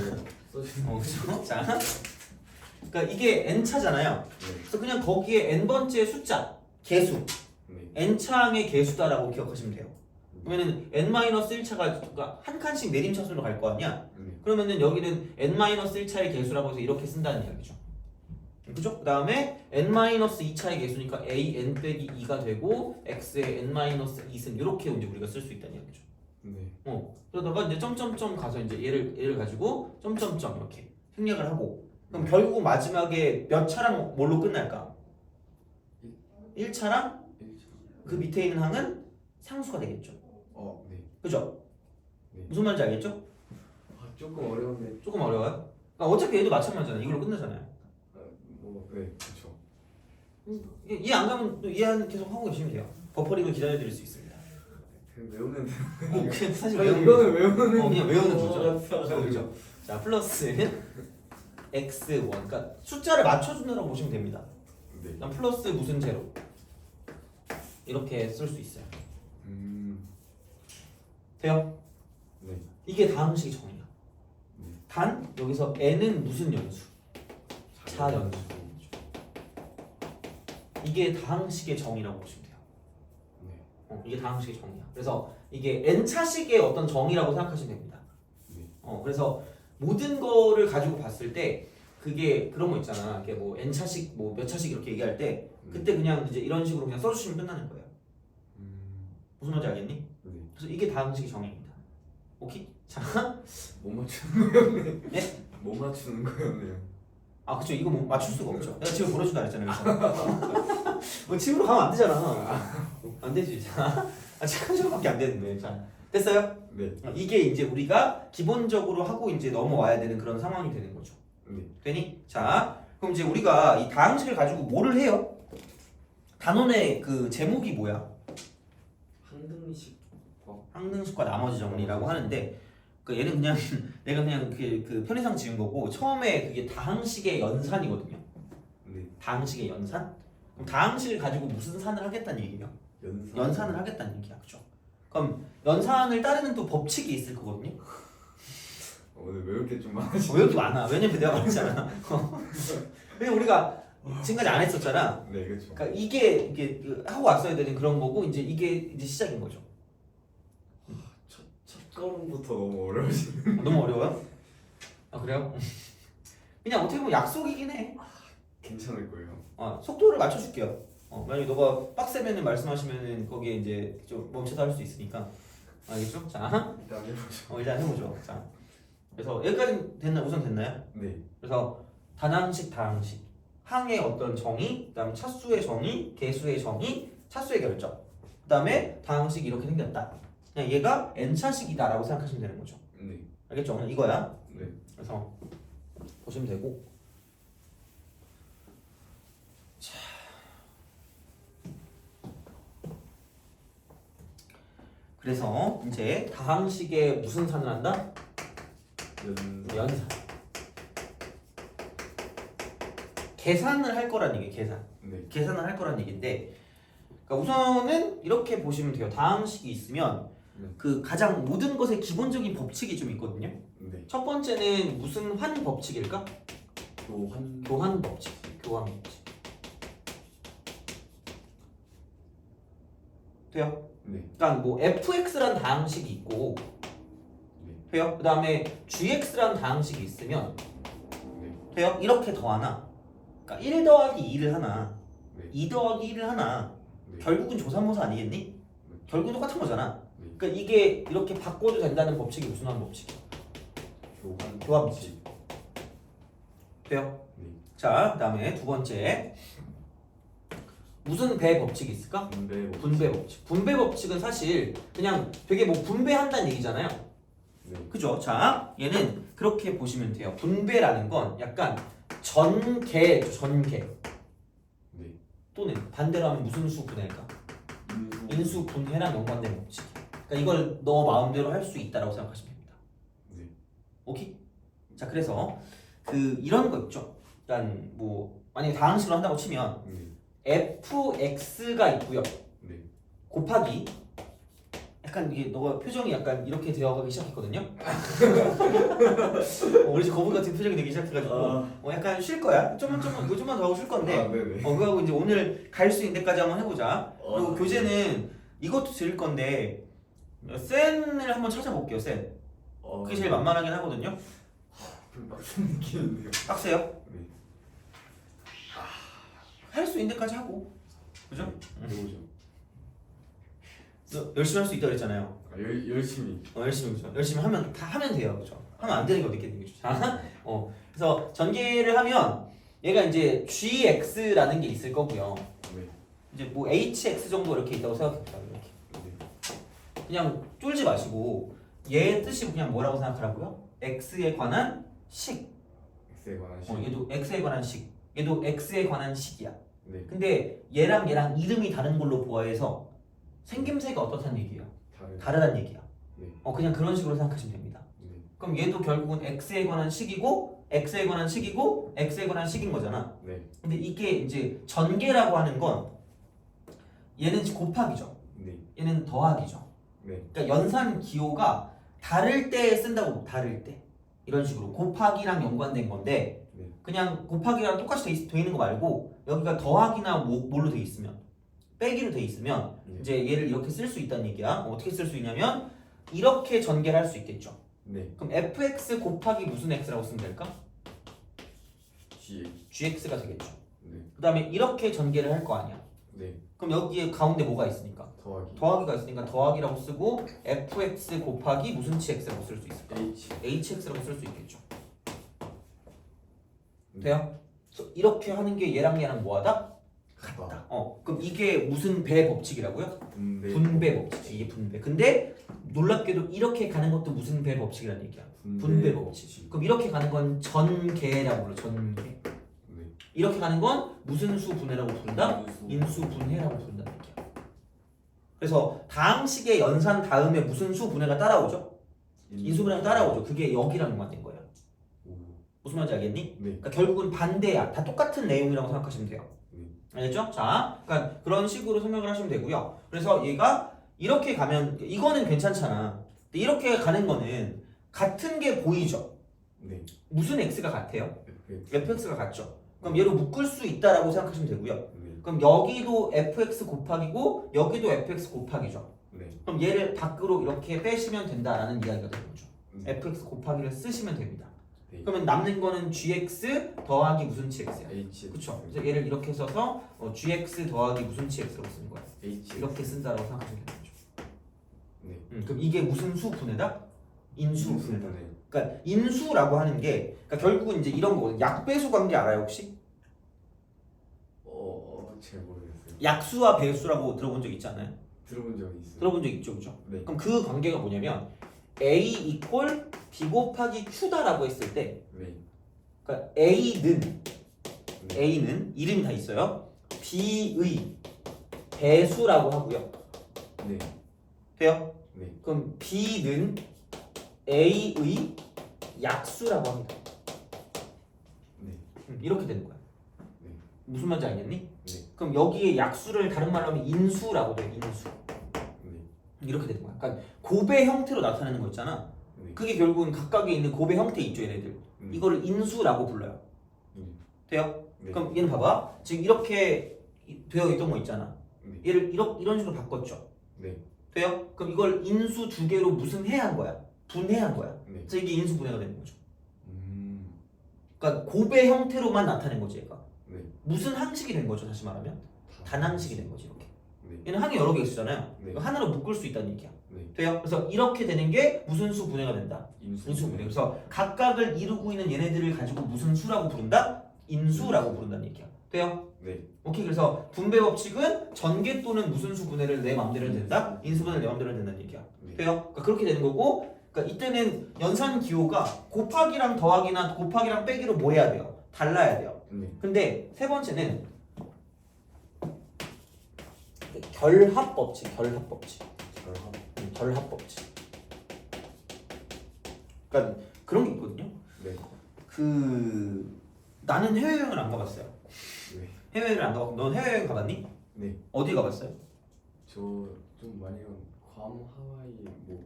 써져 있어요. 그렇죠? 자, 그러니까 이게 n차잖아요. 네. 그래서 그냥 거기에 n번째 숫자, 개수, 네. n차항의 개수다라고 기억하시면 돼요. 그러면은 n-1차가 한 칸씩 내림차순으로 갈 거 아니야? 네. 그러면은 여기는 n-1차의 개수라고 해서 이렇게 쓴다는 이야기죠. 그죠? 그 다음에 n-2차의 개수니까 a n 빼기 2가 되고 x의 n-2는 이렇게 이제 우리가 쓸 수 있다는 이야기죠. 네. 그러다가 이제 점점점 가서 이제 얘를 가지고 점점점 이렇게 생략을 하고 그럼 결국 마지막에 몇 차랑 뭘로 끝날까? 1차랑 그 밑에 있는 항은 상수가 되겠죠. 네. 그죠? 네. 무슨 말인지 알겠죠? 조금 어려운데. 조금 어려워요? 그러니까 어차피 얘도 마찬가지잖아. 이걸로 끝나잖아요. 네, 그렇죠. 이해 안 가면 또 이해 계속 하고 계시면 돼요. 버퍼링을 기다려드릴 수 있습니다. 그냥 외우는 그냥 사실 이거는 외우는 그냥 외우는 거죠. 거죠. 그렇죠. 자 플러스 x1 그러니까 숫자를 맞춰준다고 보시면 됩니다. 네. 그다음 플러스 무슨 제로 이렇게 쓸 수 있어요. 돼요? 네. 이게 다항식의 정의야. 네. 단 여기서 n은 무슨 연수? 자연수. 이게 다항식의 정의라고 보시면 돼요. 네. 이게 다항식의 정의야. 그래서 이게 n차식의 어떤 정의라고 생각하시면 됩니다. 네. 그래서 모든 거를 가지고 봤을 때 그게 그런 거 있잖아. 이게 뭐 n차식 뭐 몇 차식 이렇게 얘기할 때 그때 그냥 이제 이런 식으로 그냥 써주시면 끝나는 거예요. 무슨 말인지 알겠니? 네. 그래서 이게 다항식의 정의입니다. 오케이? 자, 못 맞추는 거였네. 네? 못 맞추는 거였네요. 아 그쵸, 이거 뭐 맞출 수가 없죠. 내가 집에 보내준다 그랬잖아요. 뭐 집으로 가면 안 되잖아. 안 되지. 자, 한 시간밖에 안 되는데. 자, 됐어요? 네. 이게 이제 우리가 기본적으로 하고 이제 넘어와야 되는 그런 상황이 되는 거죠. 네. 되니? 자, 그럼 이제 우리가 이 다항식을 가지고 뭐를 해요? 단원의 그 제목이 뭐야? 항등식과 나머지 정리라고 하는데, 그 얘는 그냥 내가 그냥 그 편의상 지은 거고, 처음에 그게 다항식의 연산이거든요. 네. 다항식의 연산? 그럼 다항식을 가지고 무슨 산을 하겠다는 얘기냐? 연산을 하겠다는 얘기야, 그죠? 그럼 연산을 따르는 또 법칙이 있을 거거든요. 오늘 왜 이렇게 좀 많으시죠? 왜 이렇게 많아? 왜냐면 내가 말했잖아. 왜냐면 우리가 지금까지 안 했었잖아. 네, 그렇죠. 그러니까 이게 하고 왔어야 되는 그런 거고 이제 이게 시작인 거죠. 첫 걸음부터 너무 어려우시네. 너무 어려워요? 아 그래요? 그냥 어떻게 보면 약속이긴 해. 괜찮을 거예요. 속도를 맞춰줄게요. 만약에 너가 빡세면은 말씀하시면은 거기에 이제 좀 멈춰서 할 수 있으니까. 알겠죠? 자, 일단 해보죠. 일단 해보죠. 자, 그래서 여기까지 우선 됐나요? 네. 그래서 단항식, 다항식, 항의 어떤 정의, 그다음에 차수의 정의, 개수의 정의, 차수의 결정, 그다음에 다항식이 이렇게 생겼다. 그냥 얘가 n차식이다라고 생각하시면 되는 거죠. 네. 알겠죠? 그냥 이거야. 네. 그래서 보시면 되고. 자, 그래서 이제 다항식에 무슨 산을 한다? 연산. 계산을 할 거란 얘기, 계산. 네. 계산을 할 거란 얘기인데, 그러니까 우선은 이렇게 보시면 돼요. 다항식이 있으면 네. 그 가장 모든 것의 기본적인 법칙이 좀 있거든요. 네. 첫 번째는 무슨 환 법칙일까? 교환 법칙. 교환 법칙. 돼요? 네. 그러니까 뭐 fx란 다항식이 있고, 네. 돼요? 그 다음에 gx란 다항식이 있으면 네. 돼요? 이렇게 더하나, 그러니까 1 더하기 2를 하나, 네. 2 더하기 1을 하나, 네. 결국은 조삼모사 아니겠니? 네. 결국은 똑같은 거잖아. 네. 그러니까 이게 이렇게 바꿔도 된다는 법칙이 무슨 한 법칙이야? 교환 법칙. 돼요? 네. 자, 그 다음에 두 번째 무슨 배 법칙이 있을까? 분배 법칙. 분배 법칙은 사실 그냥 되게 뭐 분배한다는 얘기잖아요. 네. 그죠? 자, 얘는 그렇게 보시면 돼요. 분배라는 건 약간 전개죠, 전개. 네. 또는 반대로 하면 무슨 수 분해일까? 인수 분해랑 연관된 법칙. 그러니까 이걸 너 마음대로 할 수 있다라고 생각하시면 됩니다. 네. 오케이? 자, 그래서 그 이런 거 있죠. 일단 뭐 만약에 다항식으로 한다고 치면 네. fx가 있고요. 네. 곱하기 약간 이게 너가 표정이 약간 이렇게 되어가기 시작했거든요. 우리 집 거북이 같은 표정이 되기 시작해가지고 약간 쉴 거야. 좀만 더 하고 쉴 건데. 네네. 그거하고 이제 오늘 갈 수 있는 데까지 한번 해보자. 그리고 네. 교재는 이것도 드릴 건데 센을 한번 찾아볼게요. 센. 그게 제일 만만하긴 하거든요. 좀 빡센 느낌인데요. 빡세요? 네. 할 수 있는 데까지 하고. 그죠? 해보죠. 너 열심히 할 수 있다고 그랬잖아요. 열심히. 열심히 그죠? 열심히 하면 다 하면 돼요, 그죠? 하면 안 되는 게 어디 있겠니, 자, 그래서 전개를 하면 얘가 이제 gx라는 게 있을 거고요. 네. 이제 뭐 hx 정도 이렇게 있다고 생각해보자, 이렇게. 네. 그냥 쫄지 마시고 얘 뜻이 그냥 뭐라고 생각하라고요? x에 관한 식. X에 관한 식. 얘도 x에 관한 식. 얘도 x에 관한 식이야. 네. 근데 얘랑 이름이 다른 걸로 보아해서 생김새가 어떻다는 얘기예요? 다르다는 얘기야. 네. 그냥 그런 식으로 생각하시면 됩니다. 네. 그럼 얘도 결국은 x에 관한 식이고 x에 관한 식이고 x에 관한 식인 거잖아. 네. 근데 이게 이제 전개라고 하는 건 얘는 곱하기죠. 네. 얘는 더하기죠. 네. 그러니까 연산 기호가 다를 때 쓴다고. 다를 때 이런 식으로 곱하기랑 연관된 건데 네. 그냥 곱하기랑 똑같이 돼 있는 거 말고 여기가 더하기나 뭘로 돼 있으면 빼기로 돼 있으면 네. 이제 얘를 이렇게 쓸 수 있다는 얘기야. 어떻게 쓸 수 있냐면 이렇게 전개를 할 수 있겠죠. 네. 그럼 fx 곱하기 무슨 x라고 쓰면 될까? G. gx가 되겠죠. 네. 그 다음에 이렇게 전개를 할 거 아니야. 네. 그럼 여기에 가운데 뭐가 있으니까? 더하기. 더하기가 있으니까 더하기라고 쓰고 fx 곱하기 무슨 치 x라고 쓸 수 있을까? H. hx라고 쓸 수 있겠죠. 네. 돼요? 그래서 이렇게 하는 게 얘랑 뭐하다? 같다. 그럼 이게 무슨 배 법칙이라고요? 분배 법칙. 이게 분배. 근데 놀랍게도 이렇게 가는 것도 무슨 배 법칙이라는 얘기야. 분배 법칙. 그럼 이렇게 가는 건 전개라고 불러. 전개. 네. 이렇게 가는 건 무슨 수 분해라고 부른다? 인수 분해라고 부른다는 얘기야. 그래서 다항식의 연산 다음에 무슨 수 분해가 따라오죠? 인수 분해가 따라오죠. 그게 여기랑 연관된 거예요. 무슨 말인지 알겠니? 네. 그러니까 결국은 반대야. 다 똑같은 내용이라고 생각하시면 돼요. 알겠죠? 자, 그러니까 그런 식으로 설명을 하시면 되고요. 그래서 얘가 이렇게 가면 이거는 괜찮잖아. 근데 이렇게 가는 거는 같은 게 보이죠. 네. 무슨 x가 같아요? FX. fx가 같죠. 그럼 얘로 묶을 수 있다라고 생각하시면 되고요. 네. 그럼 여기도 fx 곱하기고 여기도 fx 곱하기죠. 네. 그럼 얘를 밖으로 이렇게 빼시면 된다라는 이야기가 되는 거죠. 네. fx 곱하기를 쓰시면 됩니다. 네. 그러면 남는 거는 gx 더하기 무슨 치 x야. H. 그렇죠. 그래서 얘를 이렇게 써서 gx 더하기 무슨 치 x라고 쓰는 거야. H. 이렇게 쓴다라고 생각하시면 되는 거죠. 네. 그럼 이게 무슨 수 분해다? 인수 분해다. 네. 그러니까 인수라고 하는 게 그러니까 결국은 이제 이런 거거든. 약배수 관계 알아요 혹시? 잘 모르겠어요. 약수와 배수라고 들어본 적 있지 않아요? 들어본 적이 있어요. 들어본 적 있죠, 그죠? 네. 그럼 그 관계가 뭐냐면 a 이퀄 b 곱하기 q다라고 했을 때, 네. 그러니까 a는 네. a는 이름이 다 있어요. b의 배수라고 하고요. 네. 돼요? 네. 그럼 b는 a의 약수라고 합니다. 네. 이렇게 되는 거야. 네. 무슨 말인지 알겠니? 네. 그럼 여기에 약수를 다른 말로 하면 인수라고 돼. 인수. 네. 이렇게 되는 거야. 그러니까 곱의 형태로 나타내는 거 있잖아. 네. 그게 결국은 각각에 있는 곱의 형태 있죠, 얘네들. 이거를 인수라고 불러요. 돼요? 네. 그럼 얘는 봐봐. 지금 이렇게 되어 있던 거 있잖아. 네. 얘를 이런 식으로 바꿨죠. 네. 돼요? 그럼 이걸 인수 두 개로 무슨 해한 거야? 분해한 거야. 네. 그래서 이게 인수 분해가 되는 거죠. 그러니까 곱의 형태로만 나타낸 거지, 얘가. 네. 무슨 항식이 된 거죠, 다시 말하면? 단항식이 된 거지, 이렇게. 네. 얘는 항이 여러 개 있었잖아요. 네. 이거 하나로 묶을 수 있다는 얘기야. 네. 돼요? 그래서 이렇게 되는 게 무슨 수 분해가 된다? 인수. 인수 분해. 그래서 각각을 이루고 있는 얘네들을 가지고 무슨 수라고 부른다? 인수라고 부른다는 얘기야. 돼요? 네. 오케이. 그래서 분배 법칙은 전개 또는 무슨 수 분해를 내 맘대로 해도 된다? 인수 분해를 내 맘대로 해도 된다는 얘기야. 네. 돼요? 그러니까 그렇게 되는 거고, 그러니까 이때는 연산 기호가 곱하기랑 더하기나 곱하기랑 빼기로 뭐 해야 돼요? 달라야 돼요. 네. 근데 세 번째는 결합 법칙, 결합 법칙. 결합 법칙. 그러니까 그런 게 있거든요. 네. 나는 해외여행을 안 가봤어요. 네. 해외여행을 안 가봤고, 넌 해외여행 가봤니? 네. 어디 가봤어요? 저 좀 많이 간 괌, 하와이, 뭐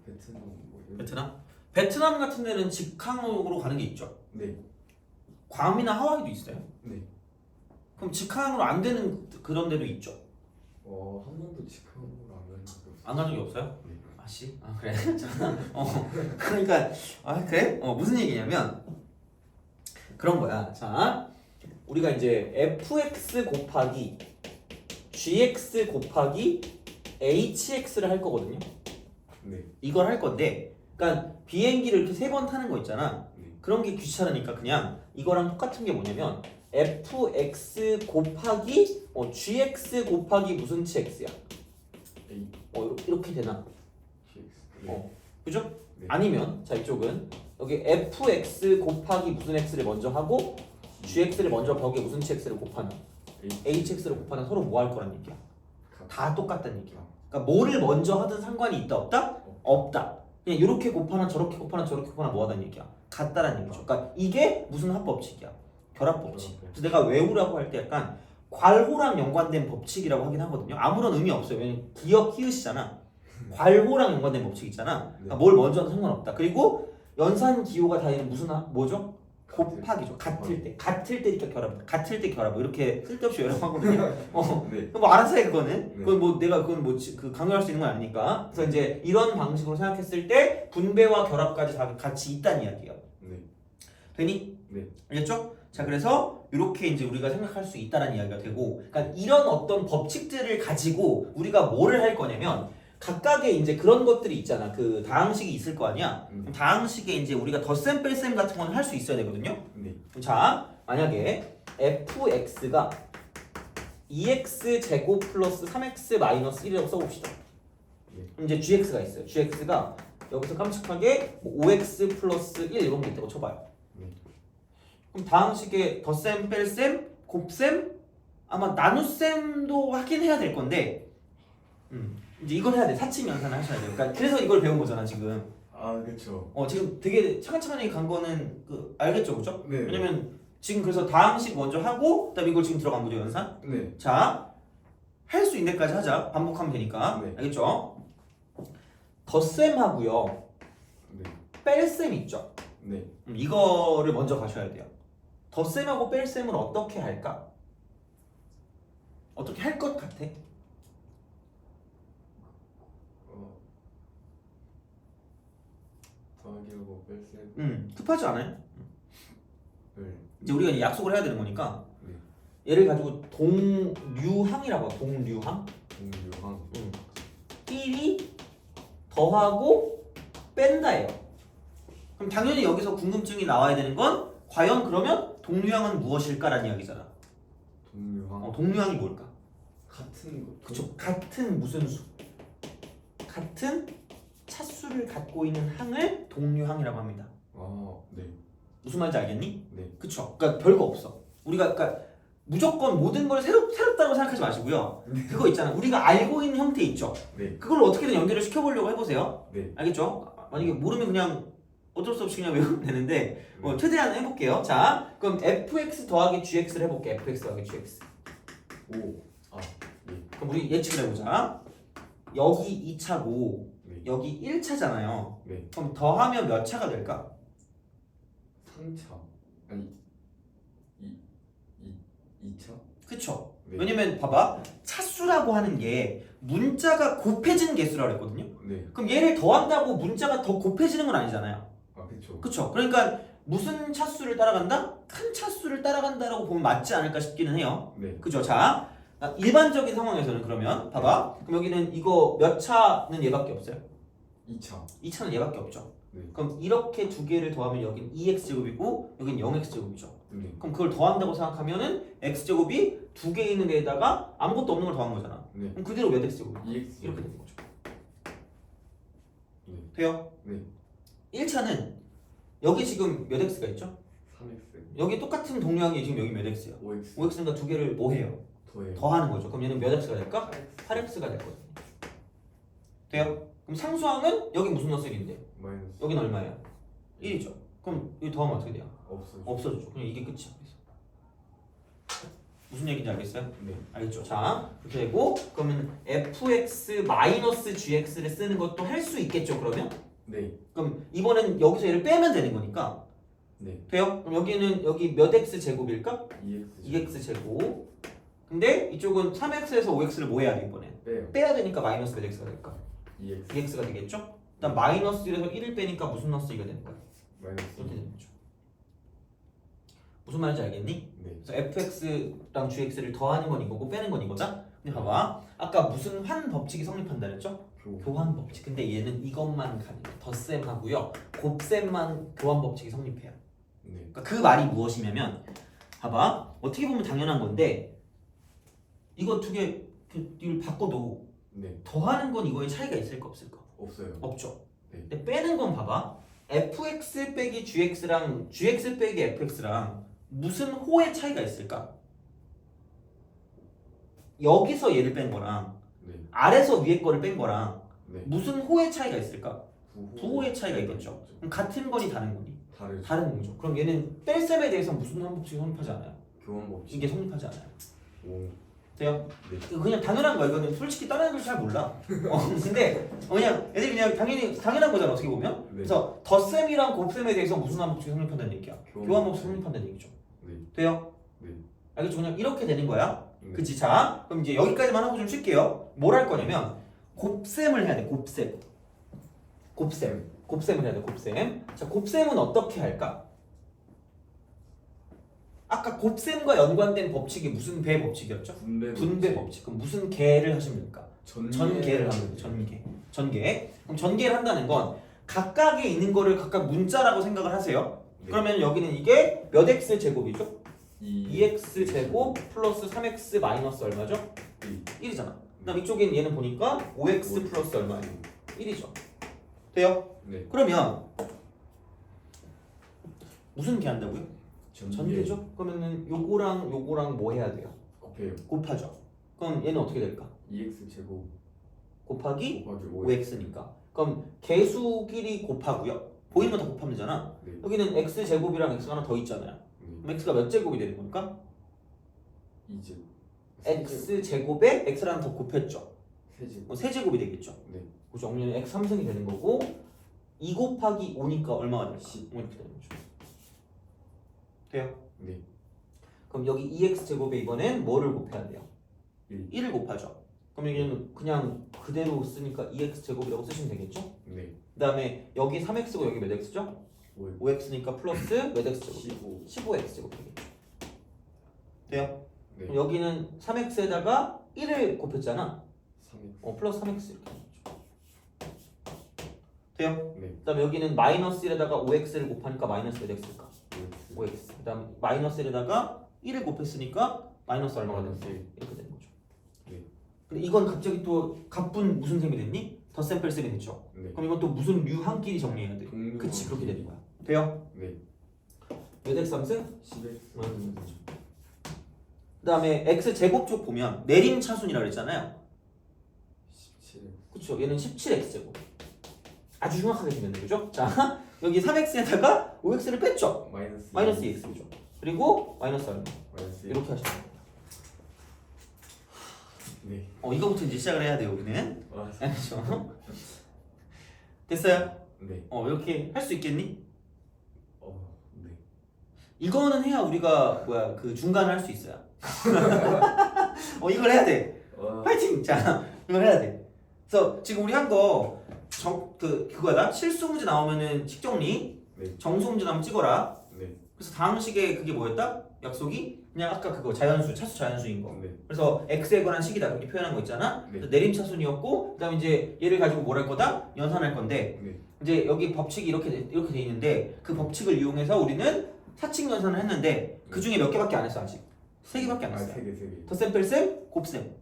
베트남, 뭐 이런. 베트남? 베트남 같은 데는 직항으로 가는 게 있죠. 네. 괌이나 하와이도 있어요. 네. 그럼 직항으로 안 되는 그런 데도 있죠. 한 번도 직항으로 안 간 적이 없어요. 안 간 적이 없어요? 네. 아씨? 아 그래? 그러니까 그래? 무슨 얘기냐면 그런 거야. 자, 우리가 이제 fx 곱하기 gx 곱하기 hx를 할 거거든요. 네. 이걸 할 건데, 그러니까 비행기를 이렇게 세 번 타는 거 있잖아. 네. 그런 게 귀찮으니까 그냥 이거랑 똑같은 게 뭐냐면 fx 곱하기 gx 곱하기 무슨 치 x야? A. 이렇게 되나? GX. 네. 그죠? 네. 아니면 자 이쪽은 여기 fx 곱하기 무슨 x를 먼저 하고 gx를 먼저 벽에 무슨 치 x를 곱하나 hx를 곱하나 서로 뭐 할 거란 얘기야? 다 똑같다는 얘기야. 그러니까 뭐를 먼저 하든 상관이 있다 없다? 없다. 그냥 이렇게 곱하나 저렇게 곱하나 저렇게 곱하나 뭐 하다는 얘기야? 같다라는 얘기죠. 그러니까 이게 무슨 합법칙이야? 결합법칙. 그래서 내가 외우라고 할 때 약간 괄호랑 연관된 법칙이라고 하긴 하거든요. 아무런 의미 없어요. 왜냐면 기역 히읗이잖아. 괄호랑 연관된 법칙 있잖아. 그러니까 뭘 먼저 하도 상관없다. 그리고 연산 기호가 다 있는 무슨 뭐죠? 곱하기죠. 같을 때 이렇게 결합, 같을 때 결합 이렇게 쓸데없이 여러하거든요. 네. 뭐 알아서 해 그거는. 네. 그건 뭐 내가 그건 뭐 그 강요할 수 있는 건 아니니까. 그래서 이제 이런 방식으로 생각했을 때 분배와 결합까지 다 같이 있다는 이야기예요. 네. 되니? 네. 알겠죠? 자 그래서 이렇게 이제 우리가 생각할 수 있다는 이야기가 되고, 그러니까 이런 어떤 법칙들을 가지고 우리가 뭐를 할 거냐면 각각의 이제 그런 것들이 있잖아. 그 다항식이 있을 거 아니야. 그럼 다항식에 이제 우리가 덧셈 뺄셈 같은 건 할 수 있어야 되거든요. 네. 자 만약에 fx가 2x 제곱 플러스 3x 마이너스 1이라고 써봅시다. 네. 그럼 이제 gx가 있어요. gx가 여기서 깜찍하게 뭐 5x 플러스 1 이런 게 있다고 쳐봐요. 네. 그럼 다항식에 덧셈 뺄셈 곱셈 아마 나눗셈도 하긴 해야 될 건데 이제 이걸 해야 돼. 사칙 연산을 하셔야 돼요. 그러니까 그래서 이걸 배운 거잖아 지금. 아 그렇죠. 지금 되게 차근차근히 간 거는 그 알겠죠, 그죠? 네. 왜냐면 지금 그래서 다항식 먼저 하고 그다음에 이걸 지금 들어간 거죠 연산. 네. 자, 할 수 있는 데까지 하자. 반복하면 되니까. 네. 알겠죠? 덧셈하고요. 네. 뺄셈 있죠. 네. 이거를 먼저 가셔야 돼요. 덧셈하고 뺄셈을 어떻게 할까? 어떻게 할 것 같아? 더하기하고 뺄셈을 급하지 않아요? 이제 우리가 이제 약속을 해야 되는 거니까 얘를 가지고 동류항이라고 해요. 동류항. 동류항. 1이 더하고 뺀다예요. 그럼 당연히 여기서 궁금증이 나와야 되는 건 과연 그러면 동류항은 무엇일까라는 이야기잖아. 동류항. 동류항이 뭘까? 같은 거. 그쵸. 같은 무슨 수? 같은 차수를 갖고 있는 항을 동류항이라고 합니다. 네. 무슨 말인지 알겠니? 네. 그쵸. 그러니까 별거 없어. 우리가 그러니까 무조건 모든 걸 새롭다고 생각하지 마시고요. 그거 있잖아. 우리가 알고 있는 형태 있죠. 네. 그걸 어떻게든 연결을 시켜보려고 해보세요. 네. 알겠죠? 만약에 모르면 그냥 어쩔 수 없이 그냥 외우면 되는데 최대한 해볼게요. 자, 그럼 fx 더하기 gx를 해볼게. fx 더하기 gx. 그럼 우리 예측을 해보자. 여기 2차고 네. 여기 1차잖아요. 네. 그럼 더하면 몇 차가 될까? 3차. 아니 2차? 그쵸? 네. 왜냐면 봐봐. 차수라고 하는 게 문자가 곱해지는 개수라고 했거든요. 네. 그럼 얘를 더한다고 문자가 더 곱해지는 건 아니잖아요. 그렇죠. 그쵸? 그러니까 무슨 차수를 따라간다? 큰 차수를 따라간다라고 보면 맞지 않을까 싶기는 해요. 네. 그죠? 자, 일반적인 상황에서는 그러면 봐봐. 그럼 여기는 이거 몇 차는 얘밖에 없어요? 2차. 2차는 얘밖에 없죠. 네. 그럼 이렇게 두 개를 더하면 여긴 2x제곱이고 여긴 0x제곱이죠. 네. 그럼 그걸 더한다고 생각하면은 x제곱이 두 개 있는 데에다가 아무것도 없는 걸 더한 거잖아. 네. 그럼 그대로 몇 x제곱이야? 2x. 이렇게 되는 거죠. 네. 돼요? 네. 1차는 여기 지금 몇 x가 있죠? 3x. 여기 똑같은 동류항이 지금 여기 몇 x야? 5x. 5x니까 두 개를 뭐 해요? 더해요. 더하는 거죠. 그럼 얘는 몇 x가 될까? 8x가 될 거거든요. 돼요? 그럼 상수항은 여기 무슨 녀석인데? 마이너스. 여긴 얼마예요? 1이죠. 그럼 여기 더하면 어떻게 돼요? 없어요. 없어지죠. 그냥 이게 끝이야. 그래서. 무슨 얘기인지 알겠어요? 네. 알겠죠? 자, 그렇게 되고 그러면 fx-gx를 쓰는 것도 할 수 있겠죠, 그러면? 네. 그럼 이번엔 여기서 얘를 빼면 되는 거니까 네. 돼요? 그럼 여기는 여기 몇 x 제곱일까? 2x. 2x 제곱. 근데 이쪽은 3x에서 5x를 뭐 해야 돼 이번에? 빼요. 빼야 되니까 마이너스 몇 x가 될까? 2x. 2x가 되겠죠? 일단 마이너스 1에서 1을 빼니까 무슨 너스 2가 되는 거야? 마이너스. 이렇게 되는 거죠. 무슨 말인지 알겠니? 네. 그래서 fx랑 gx를 더하는 건 이거고 빼는 건 이거다? 근데 봐봐. 아까 무슨 환 법칙이 성립한다 그랬죠? 교환 법칙. 근데 얘는 이것만 가능해. 덧셈하고요. 곱셈만 교환 법칙이 성립해요. 네. 그러니까 그 말이 무엇이냐면 봐봐. 어떻게 보면 당연한 건데 이거 두 개 이걸 바꿔도 네. 더하는 건 이거에 차이가 있을까 없을까? 없어요. 없죠. 네. 근데 빼는 건 봐봐. fx 빼기 gx랑 gx 빼기 fx랑 무슨 호의 차이가 있을까? 여기서 얘를 뺀 거랑 네. 아래서 위에 거를 뺀 거랑 네. 무슨 호의 차이가 있을까? 부호. 부호의 차이가 있겠죠. 그럼 같은 거니 다른 거니? 다르죠. 다른 거죠. 그럼 얘는 뺄셈에 대해서 무슨 한 법칙이 성립하지 않아요? 교환 법칙. 이게 성립하지 않아요. 오. 돼요? 네. 이거 그냥 당연한 거야. 이거는 솔직히 다른 애들 잘 몰라. 근데 그냥 애들이 그냥 당연한 거잖아 어떻게 보면. 네. 그래서 덧셈이랑 곱셈에 대해서 무슨 함수가 성립한다는 얘기야. 교환법칙 성립한다는 얘기죠. 네. 돼요? 네. 알겠죠? 그냥 이렇게 되는 거야. 네. 그치? 자, 그럼 이제 여기까지만 하고 좀 쉴게요. 뭘 할 거냐면 곱셈을 해야 돼. 곱셈을 해야 돼. 곱셈. 자, 곱셈은 어떻게 할까? 아까 곱셈과 연관된 법칙이 무슨 배 법칙이었죠? 분배 법칙. 그럼 무슨 계를 하시면 될까? 전개를 하면 돼. 전개. 그럼 전개를 한다는 건 각각에 있는 거를 각각 문자라고 생각을 하세요. 네. 그러면 여기는 이게 몇 x 제곱이죠? 2x 2x 제곱 플러스 3x 마이너스 얼마죠? 1이잖아. 그다음 이쪽엔 얘는 보니까 5x 플러스 얼마예요? 1이죠. 돼요? 네. 그러면 무슨 개 한다고요? 전개죠? 그러면은 요거랑 뭐 해야 돼요? 곱해요. 곱하죠. 그럼 얘는 어떻게 될까? 2x 제곱 곱하기 5x. 5x니까. 그럼 개수끼리 곱하고요. 보이는 거 다 곱하면 되잖아. 네. 여기는 x 제곱이랑 x가 하나 더 있잖아요. 그럼 x가 몇 제곱이 되는 겁니까? 2제곱. x 제곱에 x를 하나 더 곱했죠. 3제곱. 3제곱이 되겠죠. 네. 그죠? 그러면 x 3승이 되는 거고 2 곱하기 5니까 얼마가 될까? 10. 이렇게 되는 거죠. 돼요? 네. 그럼 여기 2x 제곱에 이번엔 뭐를 곱해야 돼요? 1. 1을 곱하죠. 그럼 여기는 그냥 그대로 쓰니까 2x 제곱이라고 쓰시면 되겠죠? 네. 그 다음에 여기 3x고 여기 몇 x죠? 5x니까 플러스 몇 x 제곱? 15x 제곱 되겠죠. 돼요? 네. 그럼 여기는 3x에다가 1을 곱했잖아. 3x. 플러스 3x 이렇게 되죠. 돼요? 네. 그 다음에 여기는 마이너스 1에다가 5x를 곱하니까 마이너스 몇 x일까? 5x. 5x. 그 다음 마이너스 1에다가 1을 곱했으니까 마이너스 얼마가 마이너스 됐어? 1. 이렇게 되는 거죠. 네. 근데 이건 갑자기 또 갑분 무슨 셈이 됐니? 덧셈 뺄셈이 됐죠. 네. 그럼 이건 또 무슨 유한끼리 정리해야 돼. 동료. 그치 그렇게 되는 거야. 돼요? 네. 몇 x 3승? 10x. 그 다음에 x 제곱쪽 보면 내림 차순이라고 그랬잖아요. 17x. 그쵸? 얘는 17x 제곱. 아주 흉악하게 생겼네, 그죠? 자, 여기 3x에다가 5x를 뺐죠. 마이너스 2x죠. 그리고 마이너스 얼마? 마이너스 1. 이렇게 하시면 됩니다. 네. 이거부터 이제 시작을 해야 돼요, 우리는. 아, 알죠? 됐어요? 네. 이렇게 할 수 있겠니? 네. 이거는 해야 우리가 그 중간을 할 수 있어요. 이걸 해야 돼. 파이팅! 자, 이걸 해야 돼. 그래서 지금 우리 한 거 그거다. 실수 문제 나오면은 식정리, 네. 정수 문제 나오면 찍어라. 네. 그래서 다음 식에 그게 뭐였다? 약속이 그냥 아까 그거 자연수, 차수 자연수인 거. 네. 그래서 x에 관한 식이다 그렇게 표현한 거 있잖아. 네. 내림차순이었고 그다음에 이제 얘를 가지고 뭘 할 거다? 연산할 건데 네. 이제 여기 법칙이 이렇게 돼 있는데 그 법칙을 이용해서 우리는 사칙 연산을 했는데 그 중에 몇 개밖에 안 했어 아직. 3개밖에 안 했어요. 3개. 덧셈 뺄셈, 곱셈.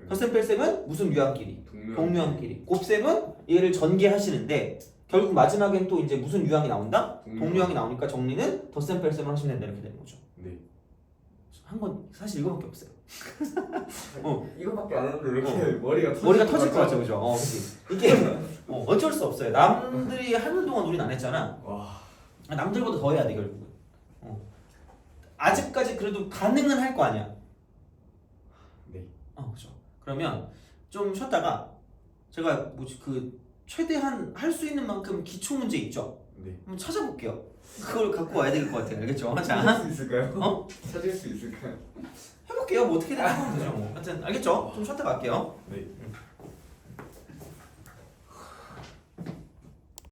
덧셈 뺄셈은 무슨 유한끼리? 동류한끼리. 곱셈은 얘를 전개하시는데 결국 마지막엔 또 이제 무슨 유항이 나온다? 동류항이 나오니까 정리는 덧셈 뺄셈을 하시면 된다 이렇게 되는 거죠. 네. 한 건 사실 이거밖에 없어요. 이거밖에 안 했는데 왜 이렇게 머리가 터질 것 같죠, 그죠? 그치? 이게 어쩔 수 없어요. 남들이 하는 동안 우리는 안 했잖아. 와. 남들보다 더 해야 돼 결국은. 아직까지 그래도 가능은 할 거 아니야. 네. 그죠. 그러면 좀 쉬었다가 제가 최대한 할 수 있는 만큼 기초 문제 있죠. 네. 한번 찾아볼게요. 그걸 갖고 와야 될 것 같아요. 알겠죠? 자, 찾을 수 있을까요? 찾을 수 있을까요? 해볼게요. 뭐 어떻게든 해보면 되죠. 뭐. 하여튼 알겠죠? 좀 쉬었다 갈게요. 네.